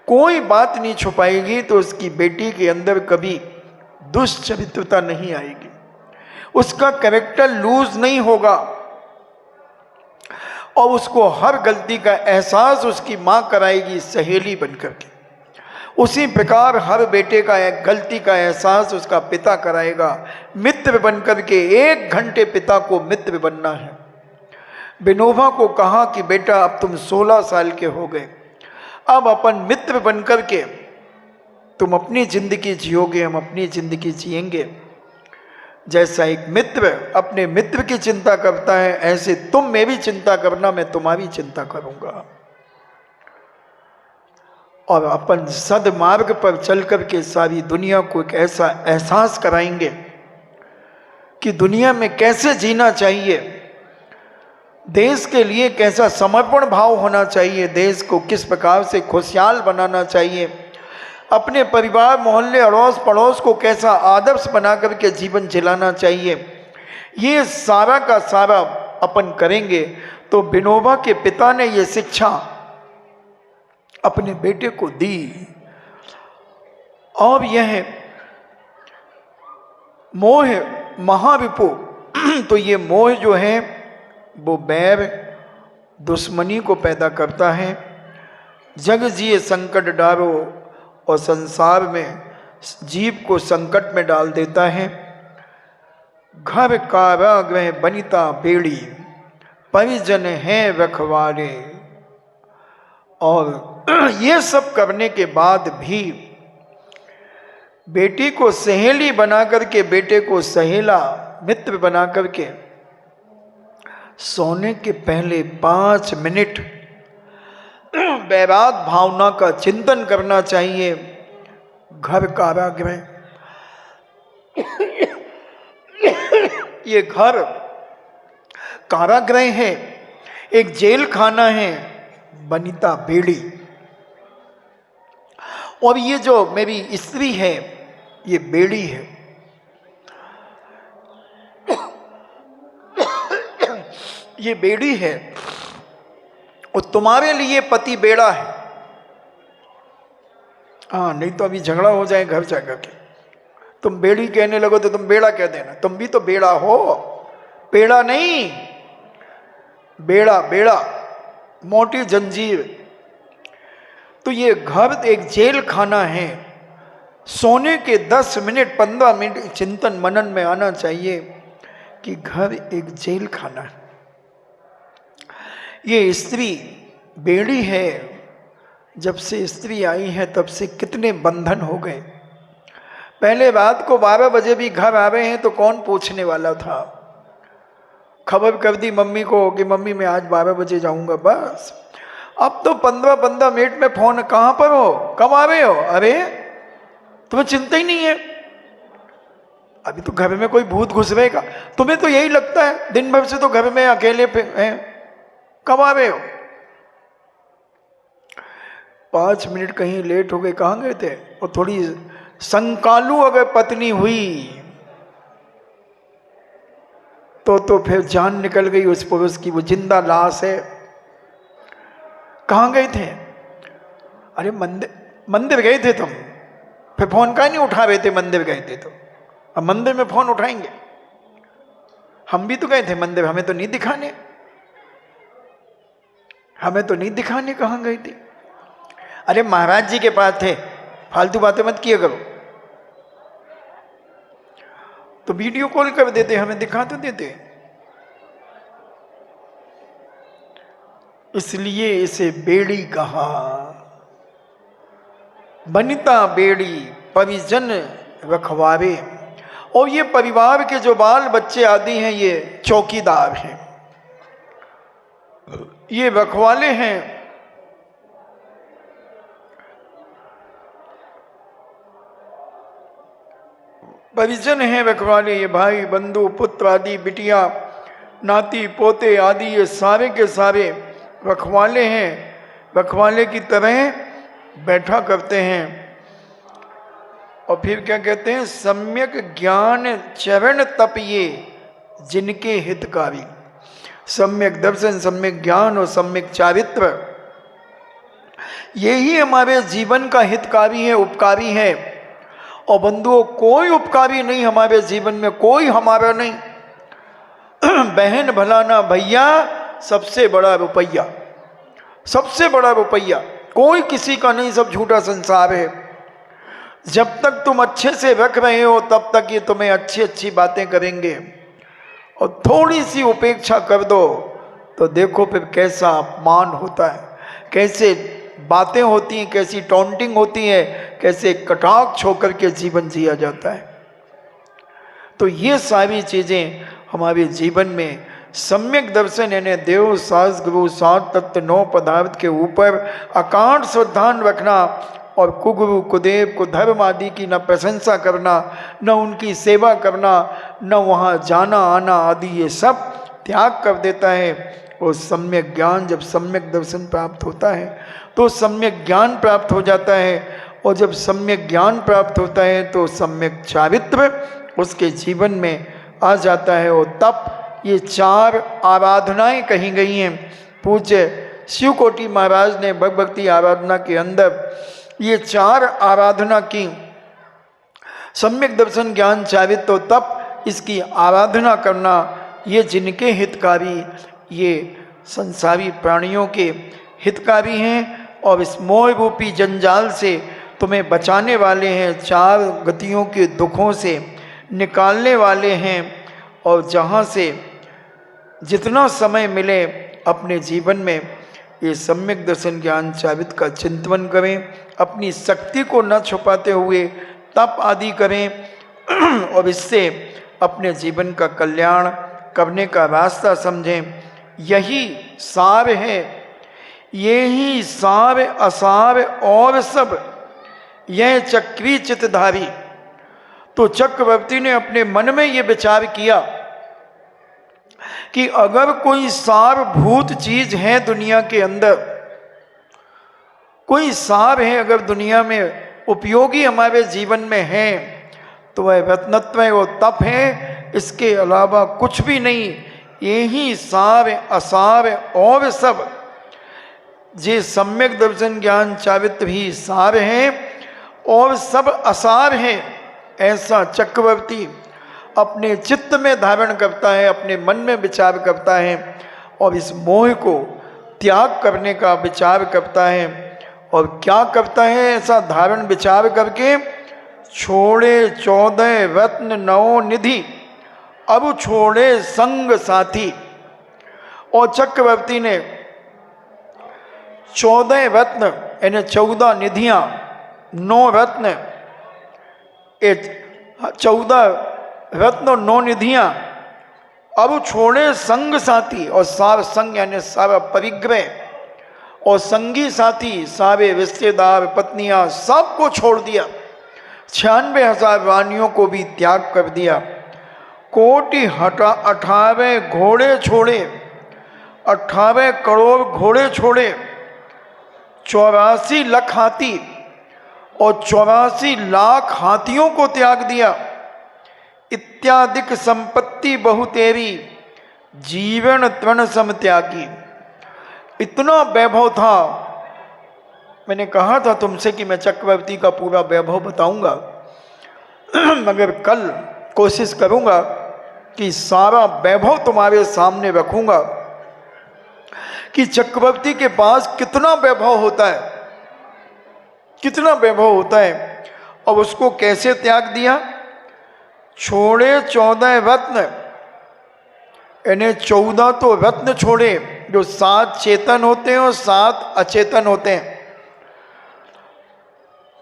कोई बात नहीं छुपाएगी। तो उसकी बेटी के अंदर कभी दुष्चरित्रता नहीं आएगी, उसका कैरेक्टर लूज नहीं होगा और उसको हर गलती का एहसास उसकी मां कराएगी सहेली बनकर के। उसी प्रकार हर बेटे का एक गलती का एहसास उसका पिता कराएगा, मित्र बनकर के 1 घंटे पिता को मित्र बनना है। विनोबा को कहा कि बेटा अब तुम 16 साल के हो गए, अब अपन मित्र बनकर के तुम अपनी जिंदगी जियोगे, हम अपनी जिंदगी जिएंगे। जैसा एक मित्र अपने मित्र की चिंता करता है, ऐसे तुम मेरी चिंता करना, मैं तुम्हारी चिंता करूंगा। और अपन सदमार्ग पर चल करके सारी दुनिया को एक ऐसा एहसास कराएंगे कि दुनिया में कैसे जीना चाहिए, देश के लिए कैसा समर्पण भाव होना चाहिए, देश को किस प्रकार से खुशहाल बनाना चाहिए, अपने परिवार मोहल्ले अड़ोस पड़ोस को कैसा आदर्श बना करके जीवन जिलाना चाहिए, ये सारा का सारा अपन करेंगे। तो विनोबा के पिता ने ये शिक्षा अपने बेटे को दी। और यह मोह महाविपो, तो ये मोह जो है वो बैर दुश्मनी को पैदा करता है। जग जिए संकट डारो, और संसार में जीव को संकट में डाल देता है। घर कारागृह बनिता बेड़ी, परिजन है रखवारे। और ये सब करने के बाद भी बेटी को सहेली बना करके, बेटे को सहेला मित्र बना करके सोने के पहले 5 मिनट वैराग भावना का चिंतन करना चाहिए। घर कारागृह, ये घर कारागृह है, एक जेल खाना है, बनिता बेड़ी। और ये जो मेरी स्त्री है ये बेड़ी है। ये बेड़ी है और तुम्हारे लिए पति बेड़ा है। हाँ, नहीं तो अभी झगड़ा हो जाए घर जाकर के। तुम बेड़ी कहने लगो तो तुम बेड़ा कह देना, तुम भी तो बेड़ा हो, पेड़ा नहीं, बेड़ा, बेड़ा, मोटी जंजीर। तो ये घर एक जेल खाना है। सोने के 10 मिनट 15 मिनट चिंतन मनन में आना चाहिए कि घर एक जेल खाना है। ये स्त्री बेड़ी है, जब से स्त्री आई है तब से कितने बंधन हो गए। पहले रात को 12 बजे भी घर आ रहे हैं तो कौन पूछने वाला था, खबर कर दी मम्मी को कि मम्मी मैं आज 12 बजे जाऊंगा, बस। अब तो 15-15 मिनट में फोन, कहाँ पर हो, कब आ रहे हो, अरे तुम्हें चिंता ही नहीं है, अभी तो घर में कोई भूत घुस रहेगा। तुम्हें तो यही लगता है दिन भर से तो घर में अकेले हैं, कब आ रहे हो। 5 मिनट कहीं लेट हो गए, कहाँ गए थे, और थोड़ी संकालू अगर पत्नी हुई तो फिर जान निकल गई उस पुरुष की, वो जिंदा लाश है। कहाँ गए थे, अरे मंदिर गए थे तुम, फिर फोन का नहीं उठा रहे थे, मंदिर गए थे तो अब मंदिर में फोन उठाएंगे, हम भी तो गए थे मंदिर, हमें तो नहीं दिखाने, हमें तो नहीं दिखाने कहाँ गए थे। अरे महाराज जी के पास थे, फालतू बातें मत किया करो, तो वीडियो कॉल कर देते, हमें दिखा तो देते। इसलिए इसे बेड़ी कहा, बनिता बेड़ी परिजन रखवारे। और ये परिवार के जो बाल बच्चे आदि हैं ये चौकीदार हैं, ये रखवाले हैं। परिजन हैं रखवाले, ये भाई बंधु पुत्र आदि, बिटिया नाती पोते आदि, ये सारे के सारे रखवाले हैं, रखवाले की तरह बैठा करते हैं। और फिर क्या कहते हैं, सम्यक ज्ञान चरण तप ये जिनके हितकारी। सम्यक दर्शन, सम्यक ज्ञान और सम्यक चारित्र, यही हमारे जीवन का हितकारी है, उपकारी है। और बंधुओं कोई उपकारी नहीं हमारे जीवन में, कोई हमारा नहीं। बहन भला ना भैया, सबसे बड़ा रुपया, सबसे बड़ा रुपया, कोई किसी का नहीं, सब झूठा संसार है। जब तक तुम अच्छे से रख रहे हो तब तक ये तुम्हें अच्छी अच्छी बातें करेंगे, और थोड़ी सी उपेक्षा कर दो तो देखो फिर कैसा अपमान होता है, कैसे बातें होती हैं, कैसी टॉन्टिंग होती है, कैसे कटाक्ष होकर के जीवन जिया जाता है। तो ये सारी चीज़ें हमारे जीवन में सम्यक दर्शन यानी देव शास्त्र गुरु सात तत्व 9 पदार्थ के ऊपर अकांड श्रद्धान रखना, और कुगुरु कुदेव को धर्म आदि की न प्रशंसा करना, न उनकी सेवा करना, न वहाँ जाना आना आदि, ये सब त्याग कर देता है। और सम्यक ज्ञान, जब सम्यक दर्शन प्राप्त होता है तो सम्यक ज्ञान प्राप्त हो जाता है, और जब सम्यक ज्ञान प्राप्त होता है तो सम्यक चारित्र उसके जीवन में आ जाता है। और तप, ये 4 आराधनाएं कही गई हैं। पूज्य शिव कोटि महाराज ने भक्ति आराधना के अंदर ये 4 आराधना की, सम्यक दर्शन ज्ञान चारित्र तप, इसकी आराधना करना, ये जिनके हितकारी, ये संसारी प्राणियों के हितकारी हैं, और इस मोह रूपी जंजाल से तुम्हें बचाने वाले हैं, 4 गतियों के दुखों से निकालने वाले हैं। और जहाँ से जितना समय मिले अपने जीवन में ये सम्यक दर्शन ज्ञान चारित्र का चिंतन करें, अपनी शक्ति को न छुपाते हुए तप आदि करें, और इससे अपने जीवन का कल्याण करने का रास्ता समझें। यही सार है, यही सार असार और सब, यह चक्री चितधारी। तो चक्रवर्ती ने अपने मन में ये विचार किया कि अगर कोई सारभूत चीज है दुनिया के अंदर, कोई सार है अगर दुनिया में उपयोगी हमारे जीवन में है, तो वह रत्नत्व और तप है, इसके अलावा कुछ भी नहीं। यही सार असार और सब, जे सम्यक दर्शन ज्ञान चारित्र ही सार है और सब असार है। ऐसा चक्रवर्ती अपने चित्त में धारण करता है, अपने मन में विचार करता है और इस मोह को त्याग करने का विचार करता है। और क्या करता है ऐसा धारण विचार करके? छोड़े 14 रत्न 9 निधि, अब छोड़े संग साथी। और चक्रवर्ती ने 14 रत्न यानी 14 निधियां, 9 रत्न, 14 रत्न और 9 निधियां, अब छोड़े संग साथी। और सार संग यानी सारा परिग्रह और संगी साथी, सारे रिश्तेदार, पत्नियां, सबको छोड़ दिया। 96,000 रानियों को भी त्याग कर दिया। कोटि 18 घोड़े छोड़े, 18 करोड़ घोड़े छोड़े, 84 लाख हाथी और 84 लाख हाथियों को त्याग दिया। इत्यादिक संपत्ति बहुतेरी, जीवन तृण सम त्यागी। इतना वैभव था। मैंने कहा था तुमसे कि मैं चक्रवर्ती का पूरा वैभव बताऊंगा, मगर कल कोशिश करूंगा कि सारा वैभव तुम्हारे सामने रखूंगा कि चक्रवर्ती के पास कितना वैभव होता है, कितना वैभव होता है और उसको कैसे त्याग दिया। छोड़े 14 रत्न यानी 14 तो रत्न छोड़े जो 7 चेतन होते हैं और 7 अचेतन होते हैं।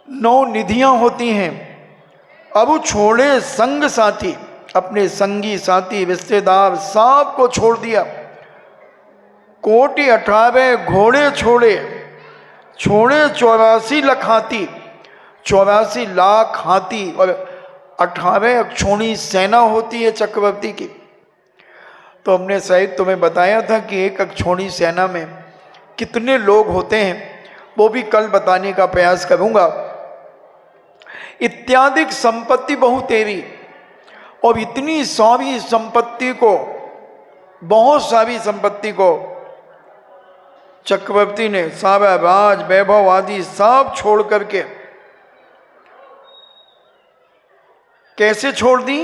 9 निधियां होती हैं। अब छोड़े संग साथी, अपने संगी साथी रिश्तेदार सब को छोड़ दिया। कोटि 18 घोड़े छोड़े, छोड़े 84 लाख हाथी, 84 लाख हाथी और 18 अक्षौणी सेना होती है चक्रवर्ती की। तो हमने शायद तुम्हें बताया था कि एक अक्षौणी सेना में कितने लोग होते हैं, वो भी कल बताने का प्रयास करूंगा। इत्यादि संपत्ति बहुतेरी, और इतनी सारी संपत्ति को, बहुत सारी संपत्ति को चक्रवर्ती ने सारा राज वैभव आदि सब छोड़ करके कैसे छोड़ दी।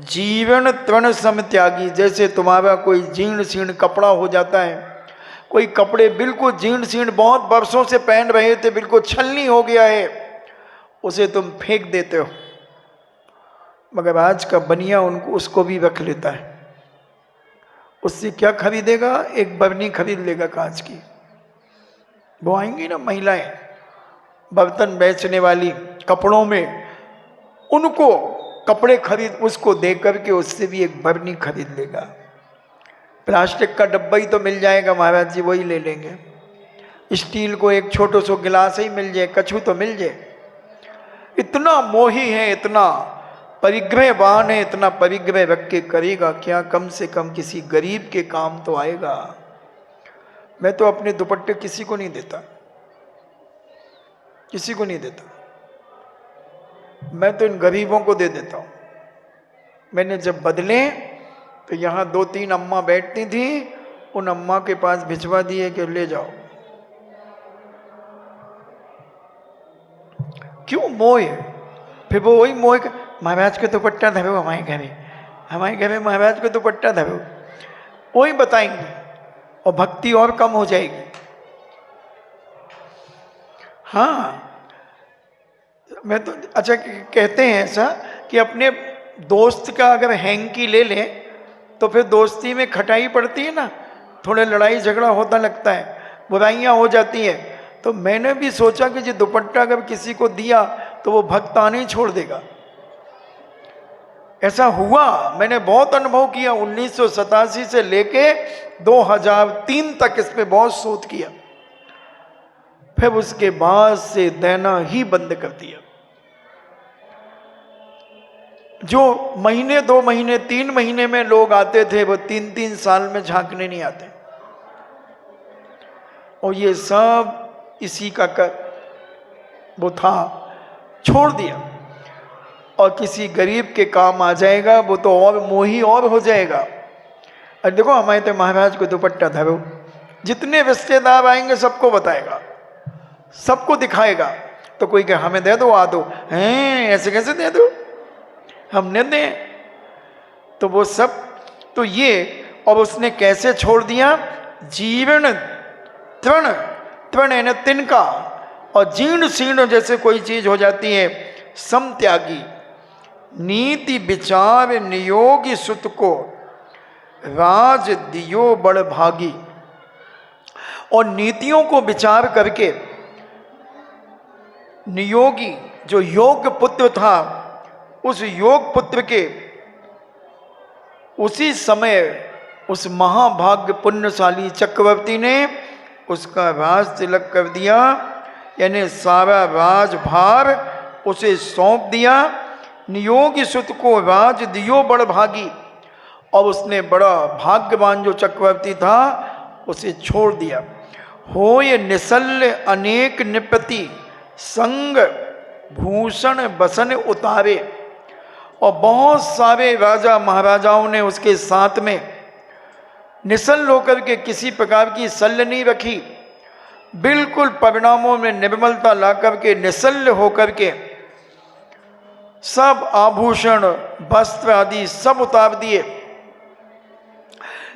जीवन तृण सम त्यागी। जैसे तुम्हारा कोई जीर्ण शीर्ण कपड़ा हो जाता है, कोई कपड़े बिल्कुल जीर्ण शीर्ण बहुत वर्षों से पहन रहे थे, बिल्कुल छलनी हो गया है, उसे तुम फेंक देते हो, मगर आज का बनिया उसको भी रख लेता है। उससे क्या खरीदेगा? एक बरनी खरीद लेगा कांच की। वो आएंगी ना महिलाएं बर्तन बेचने वाली कपड़ों में, उनको कपड़े खरीद, उसको दे करके उससे भी एक बरनी खरीद लेगा। प्लास्टिक का डब्बा ही तो मिल जाएगा महाराज जी, वही ले लेंगे। स्टील को एक छोटा सा गिलास ही मिल जाए, कछू तो मिल जाए। इतना मोही है, इतना परिग्रहवान है, इतना परिग्रह रख के करेगा क्या? कम से कम किसी गरीब के काम तो आएगा। मैं तो अपने दुपट्टे किसी को नहीं देता, किसी को नहीं देता, मैं तो इन गरीबों को दे देता हूं। मैंने जब बदले तो यहां 2-3 अम्मा बैठती थी, उन अम्मा के पास भिजवा दिए कि ले जाओ। क्यों? मोह। फिर वो वही मोह, महाराज के दुपट्टा धरो हमारे घरे, हमारे घरे महाराज को दुपट्टा धरो, वही बताएंगे और भक्ति और कम हो जाएगी। हाँ, मैं तो अच्छा कहते हैं ऐसा कि अपने दोस्त का अगर हैंकी ले ले तो फिर दोस्ती में खटाई पड़ती है ना, थोड़े लड़ाई झगड़ा होता लगता है, बुराइयां हो जाती है। तो मैंने भी सोचा कि जो दुपट्टा अगर किसी को दिया तो वो भक्त आने ही छोड़ देगा। ऐसा हुआ, मैंने बहुत अनुभव किया। 1987 से लेके 2003 तक इस पे बहुत शोध किया, फिर उसके बाद से देना ही बंद कर दिया। जो महीने 2 महीने 3 महीने में लोग आते थे, वो 3-3 साल में झांकने नहीं आते। और ये सब इसी का वो था, छोड़ दिया। और किसी गरीब के काम आ जाएगा वो तो और मोही और हो जाएगा। और देखो हमारे तो महाराज को दुपट्टा धरो, जितने रिश्तेदार आएंगे सबको बताएगा, सबको दिखाएगा। तो कोई कहे हमें दे दो, आ दो, हैं ऐसे कैसे दे दो, हम न दें? तो वो सब, तो ये, और उसने कैसे छोड़ दिया? जीर्ण तृण, तृण यानी तिनका, और जीर्ण शीर्ण जैसे कोई चीज हो जाती है, समत्यागी। नीति विचार नियोगी सुत को राज दियो बड़ भागी। और नीतियों को विचार करके नियोगी, जो योग्य पुत्र था, उस योग पुत्र के उसी समय उस महाभाग्य पुण्यशाली चक्रवर्ती ने उसका राज तिलक कर दिया, यानी सारा राजभार उसे सौंप दिया। नियोगी सुत को राज दियो बड़ भागी, और उसने बड़ा भाग्यवान जो चक्रवर्ती था उसे छोड़ दिया। होय निसल्य अनेक निपति संग भूषण बसन उतारे। और बहुत सारे राजा महाराजाओं ने उसके साथ में निसल्य होकर के किसी प्रकार की शल्य नहीं रखी, बिल्कुल परिणामों में निर्मलता ला करके निसल्य होकर के सब आभूषण वस्त्र आदि सब उतार दिए।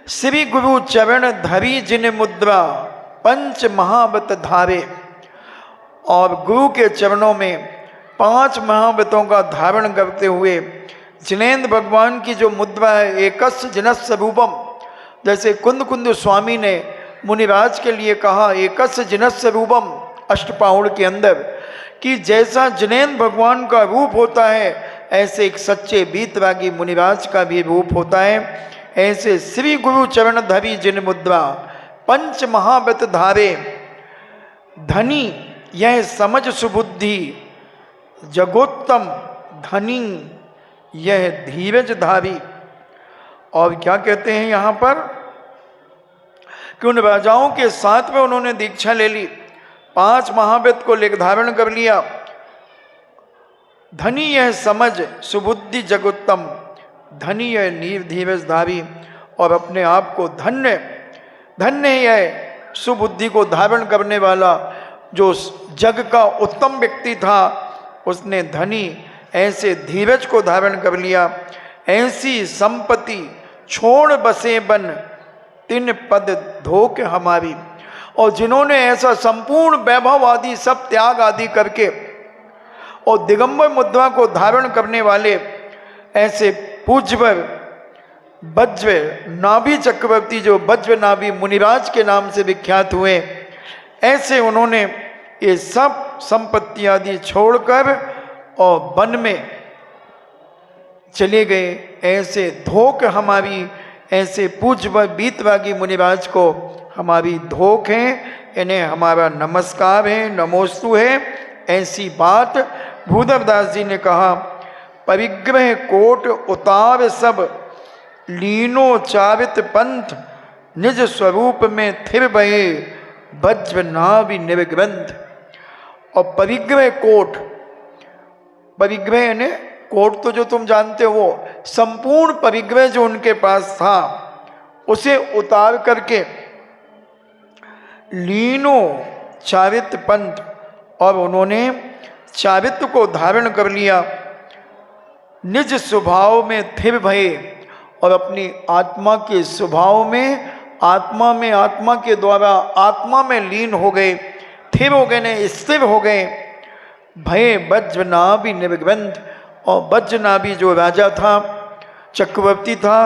श्री गुरु चरण धरी जिन मुद्रा पंच महाव्रत धारे। और गुरु के चरणों में 5 महाव्रतों का धारण करते हुए जिनेन्द्र भगवान की जो मुद्रा है, एकस्य जिनस्य रूपम, जैसे कुंद कुंद स्वामी ने मुनिराज के लिए कहा एकस्य जिनस्य रूपम अष्टपाहुड़ के अंदर, कि जैसा जिनेन्द्र भगवान का रूप होता है ऐसे एक सच्चे बीतरागी मुनिराज का भी रूप होता है। ऐसे श्री गुरु चरण धरी जिन मुद्रा पंच महाव्रत धारे। धनी यह समझ सुबुद्धि जगोत्तम, धनी यह धीरज धारी। और क्या कहते हैं यहाँ पर कि उन राजाओं के साथ में उन्होंने दीक्षा ले ली, 5 महाव्रत को लेकर धारण कर लिया। धनी यह समझ सुबुद्धि जगोत्तम, धनी यह नीर धीरज धारी। और अपने आप को धन्य, धन्य यह सुबुद्धि को धारण करने वाला जो जग का उत्तम व्यक्ति था, उसने धनी ऐसे धीरज को धारण कर लिया। ऐसी संपत्ति छोड़ बसे बन तिन पद धोक हमारी। और जिन्होंने ऐसा संपूर्ण वैभव आदि सब त्याग आदि करके और दिगंबर मुद्रा को धारण करने वाले ऐसे पूज्यवर वज्र नाभि चक्रवर्ती, जो वज्र नाभि मुनिराज के नाम से विख्यात हुए, ऐसे उन्होंने ये सब संपत्ति आदि छोड़कर और वन में चले गए। ऐसे धोख हमारी, ऐसे पूज्यवर बीतरागी मुनिराज को हमारी धोख है, इन्हें हमारा नमस्कार है, नमोस्तु है। ऐसी बात भूदेवदास जी ने कहा। परिग्रह कोट उतार सब लीनो चारित पंथ, निज स्वरूप में थिर भये वज्र नाभि निर्ग्रंथ। और परिग्रह कोट, परिग्रह ने कोट तो जो तुम जानते हो, वो संपूर्ण परिग्रह जो उनके पास था उसे उतार करके लीनो चारित पंथ, और उन्होंने चारित्र को धारण कर लिया। निज स्वभाव में थिर भये, और अपनी आत्मा के स्वभाव में, आत्मा के द्वारा आत्मा में लीन हो गए, थिर हो गए, ने स्थिर हो गए। भय वज्र नाभि निर्ग्रंथ। और वज्र नाभि जो राजा था, चक्रवर्ती था,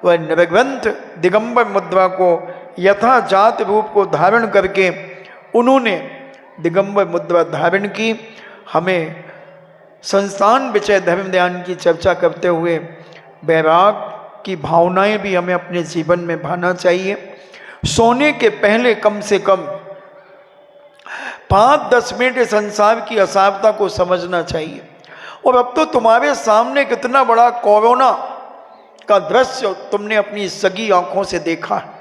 वह निर्ग्रंथ दिगंबर मुद्रा को यथा जात रूप को धारण करके उन्होंने दिगंबर मुद्रा धारण की। हमें संस्थान विषय धर्म ध्यान की चर्चा करते हुए वैराग की भावनाएं भी हमें अपने जीवन में भाना चाहिए। सोने के पहले कम से कम 5-10 मिनट संसार की असारता को समझना चाहिए। और अब तो तुम्हारे सामने कितना बड़ा कोरोना का दृश्य तुमने अपनी सगी आंखों से देखा है,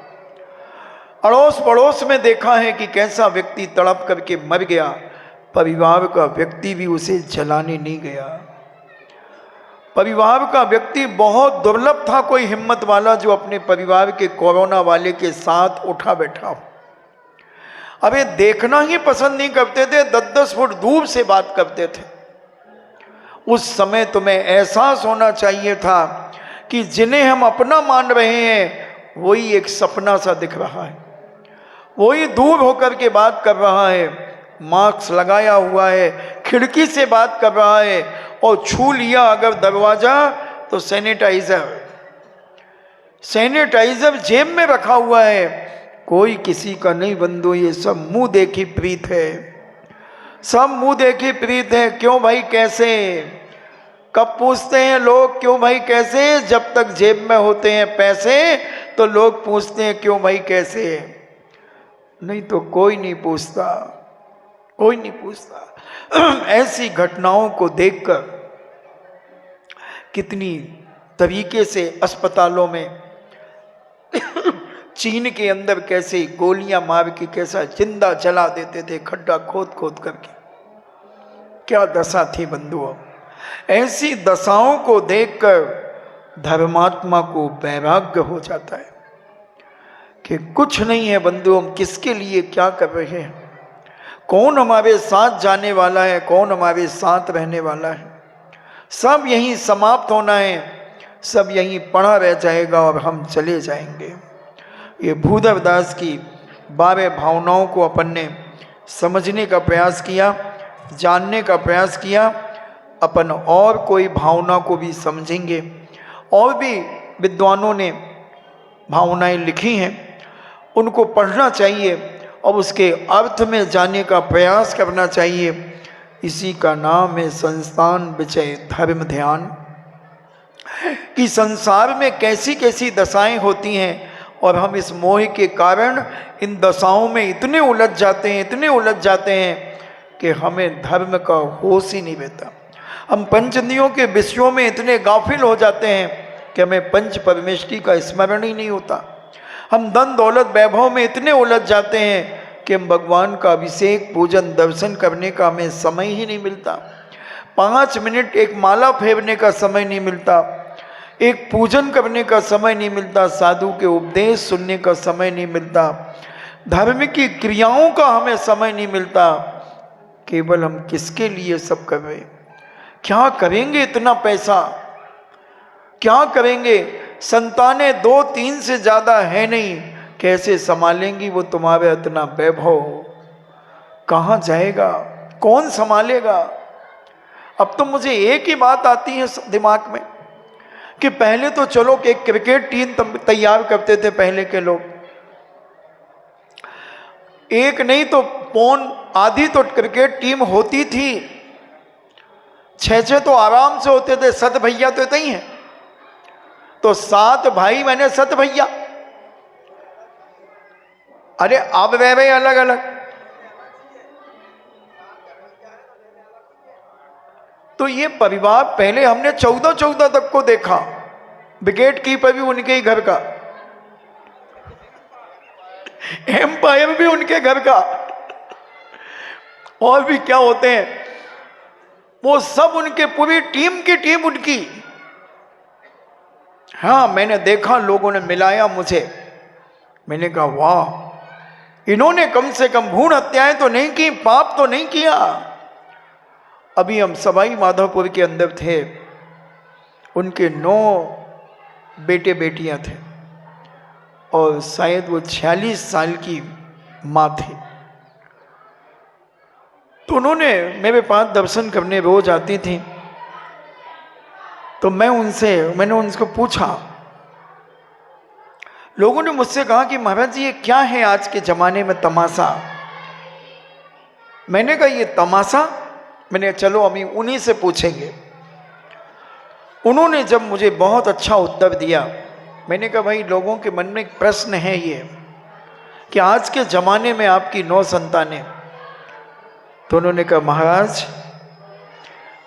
अड़ोस पड़ोस में देखा है कि कैसा व्यक्ति तड़प करके मर गया, परिवार का व्यक्ति भी उसे जलाने नहीं गया। परिवार का व्यक्ति बहुत दुर्लभ था, कोई हिम्मत वाला जो अपने परिवार के कोरोना वाले के साथ उठा बैठा हो। अबे देखना ही पसंद नहीं करते थे, 10-10 फुट दूर से बात करते थे। उस समय तुम्हें एहसास होना चाहिए था कि जिन्हें हम अपना मान रहे हैं वही एक सपना सा दिख रहा है, वही दूर होकर के बात कर रहा है, मास्क लगाया हुआ है, खिड़की से बात कर रहा है, और छू लिया अगर दरवाजा तो सैनिटाइजर जेब में रखा हुआ है। कोई किसी का नहीं बंधु, ये सब मुंह देखी प्रीत है, सब मुंह देखी प्रीत है। क्यों भाई कैसे, कब पूछते हैं लोग क्यों भाई कैसे? जब तक जेब में होते हैं पैसे तो लोग पूछते हैं क्यों भाई कैसे, नहीं तो कोई नहीं पूछता, कोई नहीं पूछता। ऐसी घटनाओं को देखकर कितनी तरीके से अस्पतालों में चीन के अंदर कैसे गोलियां मार के कैसा जिंदा जला देते थे, खड्डा खोद खोद करके, क्या दशा थी बंधुओं। ऐसी दशाओं को देखकर धर्मात्मा को वैराग्य हो जाता है कि कुछ नहीं है बंधुओं, हम किसके लिए क्या कर रहे हैं, कौन हमारे साथ जाने वाला है, कौन हमारे साथ रहने वाला है। सब यहीं समाप्त होना है, सब यहीं पड़ा रह जाएगा और हम चले जाएंगे। ये भूदेवदास की 12 भावनाओं को अपन ने समझने का प्रयास किया, जानने का प्रयास किया। अपन और कोई भावना को भी समझेंगे, और भी विद्वानों ने भावनाएं लिखी हैं, उनको पढ़ना चाहिए और उसके अर्थ में जाने का प्रयास करना चाहिए। इसी का नाम है संस्थान विषय धर्म ध्यान, कि संसार में कैसी कैसी दशाएं होती हैं और हम इस मोह के कारण इन दशाओं में इतने उलझ जाते हैं, इतने उलझ जाते हैं कि हमें धर्म का होश ही नहीं रहता। हम पंच इंद्रियों के विषयों में इतने गाफिल हो जाते हैं कि हमें पंच परमेष्टि का स्मरण ही नहीं होता। हम धन दौलत वैभव में इतने उलझ जाते हैं कि हम भगवान का अभिषेक पूजन दर्शन करने का हमें समय ही नहीं मिलता। 5 मिनट एक माला फेरने का समय नहीं मिलता, एक पूजन करने का समय नहीं मिलता, साधु के उपदेश सुनने का समय नहीं मिलता, धर्म की क्रियाओं का हमें समय नहीं मिलता। केवल हम किसके लिए सब कर रहे हैं? क्या करेंगे इतना पैसा, क्या करेंगे? संतानें 2-3 से ज़्यादा है नहीं, कैसे संभालेंगी वो तुम्हारे इतना वैभव? कहाँ जाएगा, कौन संभालेगा? अब तो मुझे एक ही बात आती है दिमाग में कि पहले तो चलो कि क्रिकेट टीम तैयार करते थे पहले के लोग, एक नहीं तो पौन आधी तो क्रिकेट टीम होती थी, 6 तो आराम से होते थे। 7 भैया तो इतने ही हैं, तो 7 भाई मैंने 7 भैया। अरे अब रह रहे अलग अलग, तो ये परिवार पहले हमने 14 तक को देखा, विकेट कीपर भी उनके ही घर का, एम्पायर भी उनके घर का, और भी क्या होते हैं वो सब उनके, पूरी टीम की टीम उनकी। हाँ मैंने देखा, लोगों ने मिलाया मुझे, मैंने कहा वाह, इन्होंने कम से कम भ्रूण हत्याएं तो नहीं की, पाप तो नहीं किया। अभी हम सवाई माधोपुर के अंदर थे, उनके 9 बेटे बेटियां थे और शायद वो 46 साल की माँ थी। तो उन्होंने मेरे पास दर्शन करने रोज आती थी, तो मैंने उनसे पूछा, लोगों ने मुझसे कहा कि महाराज जी ये क्या है आज के ज़माने में तमाशा? मैंने कहा ये तमाशा, मैंने चलो अभी उन्हीं से पूछेंगे। उन्होंने जब मुझे बहुत अच्छा उत्तर दिया, मैंने कहा भाई लोगों के मन में एक प्रश्न है ये कि आज के ज़माने में आपकी 9 संतानें, तो उन्होंने कहा महाराज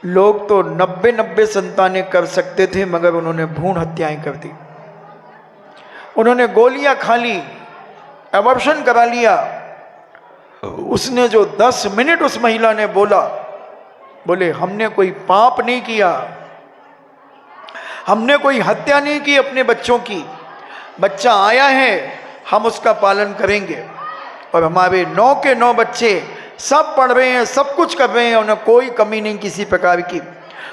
लोग तो 90 संतानें कर सकते थे मगर उन्होंने भ्रूण हत्याएं कर दी, उन्होंने गोलियां खा ली, एबॉर्शन करा लिया। उसने जो 10 मिनट उस महिला ने बोले हमने कोई पाप नहीं किया, हमने कोई हत्या नहीं की अपने बच्चों की, बच्चा आया है हम उसका पालन करेंगे, और हमारे 9 के 9 बच्चे सब पढ़ रहे हैं, सब कुछ कर रहे हैं, उन्हें कोई कमी नहीं किसी प्रकार की।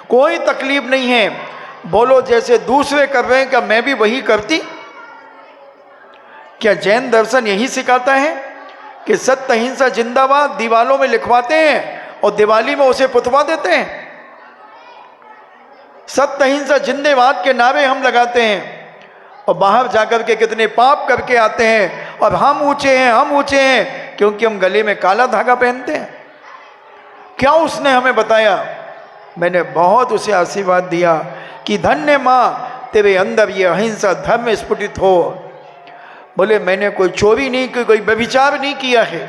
कोई तकलीफ नहीं है। बोलो जैसे दूसरे कर रहे हैं क्या मैं भी वही करती? क्या जैन दर्शन यही सिखाता है कि सत्य अहिंसा जिंदाबाद दीवालों में लिखवाते हैं और दिवाली में उसे पुतवा देते हैं? सत्य अहिंसा जिंदाबाद के नारे हम लगाते हैं और बाहर जाकर के कितने पाप करके आते हैं और हम ऊंचे हैं, हम ऊंचे हैं, क्योंकि हम गले में काला धागा पहनते हैं। क्या उसने हमें बताया? मैंने बहुत उसे आशीर्वाद दिया कि धन्य माँ तेरे अंदर ये अहिंसा धर्म स्फुटित हो। बोले मैंने कोई चोरी नहीं की, कोई व्यभिचार नहीं किया है,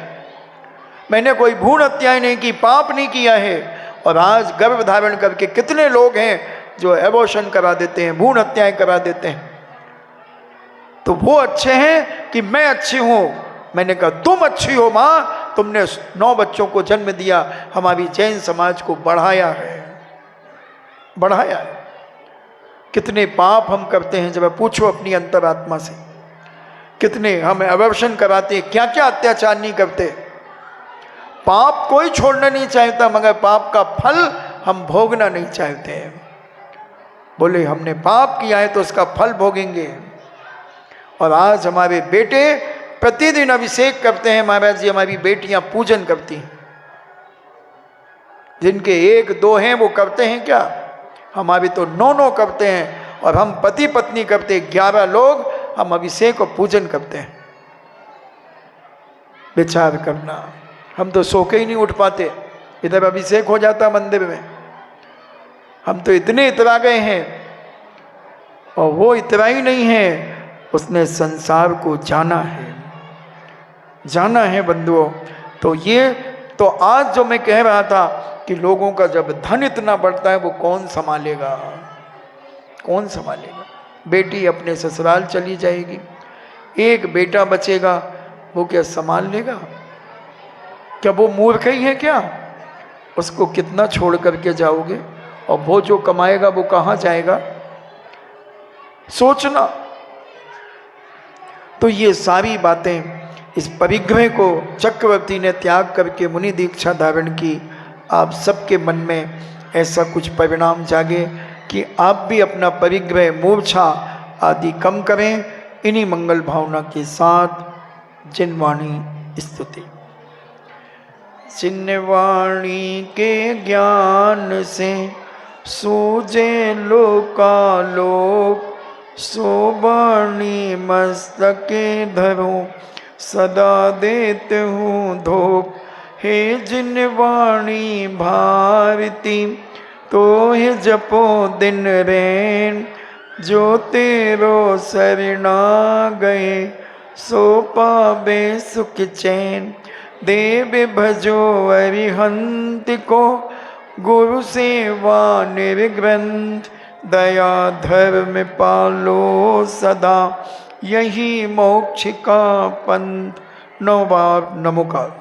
मैंने कोई भ्रूण हत्याएं नहीं की, पाप नहीं किया है। और आज गर्भ धारण करके कितने लोग हैं जो एबॉर्शन करा देते हैं, भ्रूण हत्याएं करा देते हैं। तो वो अच्छे हैं कि मैं अच्छी हूं? मैंने कहा तुम अच्छी हो माँ, तुमने 9 बच्चों को जन्म दिया, हमारी जैन समाज को बढ़ाया है, बढ़ाया है। कितने पाप हम करते हैं जब पूछो अपनी अंतरात्मा से, कितने हम अवर्षण कराते, क्या क्या अत्याचार नहीं करते। पाप कोई छोड़ना नहीं चाहता, मगर पाप का फल हम भोगना नहीं चाहते हैं। बोले हमने पाप किया है तो उसका फल भोगेंगे। और आज हमारे बेटे प्रतिदिन अभिषेक करते हैं, महाराज जी हमारी बेटियां पूजन करती हैं। जिनके 1-2 हैं वो करते हैं क्या? हमारी तो 9 करते हैं, और हम पति पत्नी करते 11 लोग हम अभिषेक और पूजन करते हैं। विचार करना, हम तो सो के ही नहीं उठ पाते, इधर अभिषेक हो जाता मंदिर में। हम तो इतने इतरा गए हैं, और वो इतरा ही नहीं है, उसने संसार को जाना है, जाना है बंधुओं। तो ये तो आज जो मैं कह रहा था कि लोगों का जब धन इतना बढ़ता है वो कौन संभालेगा, कौन संभालेगा? बेटी अपने ससुराल चली जाएगी, एक बेटा बचेगा, वो क्या संभाल लेगा? क्या वो मूर्ख ही है क्या? उसको कितना छोड़ करके जाओगे? और वो जो कमाएगा वो कहाँ जाएगा? सोचना। तो ये सारी बातें, इस परिग्रह को चक्रवर्ती ने त्याग करके मुनि दीक्षा धारण की। आप सबके मन में ऐसा कुछ परिणाम जागे कि आप भी अपना परिग्रह, मूर्छा आदि कम करें। इन्हीं मंगल भावना के साथ जिनवाणी स्तुति। जिनवाणी के ज्ञान से सूझे लोकालोक, सोबाणी मस्तके धरो सदा देते हूँ धोप। हे जिनवाणी भारती तो हे जपो दिन रैन, जो तेरो शरणा गए सो पावे सुख चैन। देव भजो अरिहंत को गुरु सेवा निर्ग्रंथ, दया धर्म पालो सदा यही मोक्ष का पंथ। 9 बार नमोकार।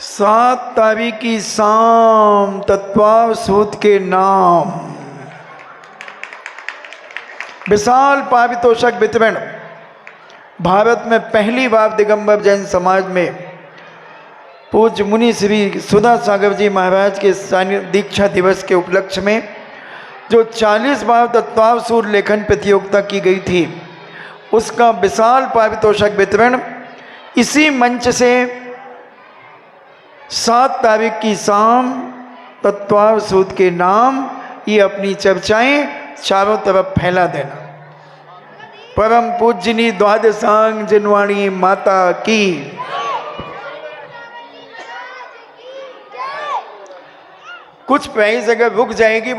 सात तारीख की शाम तत्वावसूत के नाम विशाल पारितोषक वितरण। भारत में पहली बार दिगंबर जैन समाज में पूज्य मुनि श्री सुधा सागर जी महाराज के दीक्षा दिवस के उपलक्ष्य में जो 40 बार तत्वावसूत लेखन प्रतियोगिता की गई थी, उसका विशाल पारितोषक वितरण इसी मंच से 7 तारीख की शाम तत्वावसूत के नाम ये अपनी चर्चाएं चारों तरफ फैला देना। परम पूजनी द्वादशांग जिनवाणी माता की। कुछ प्राइस अगर रुक जाएगी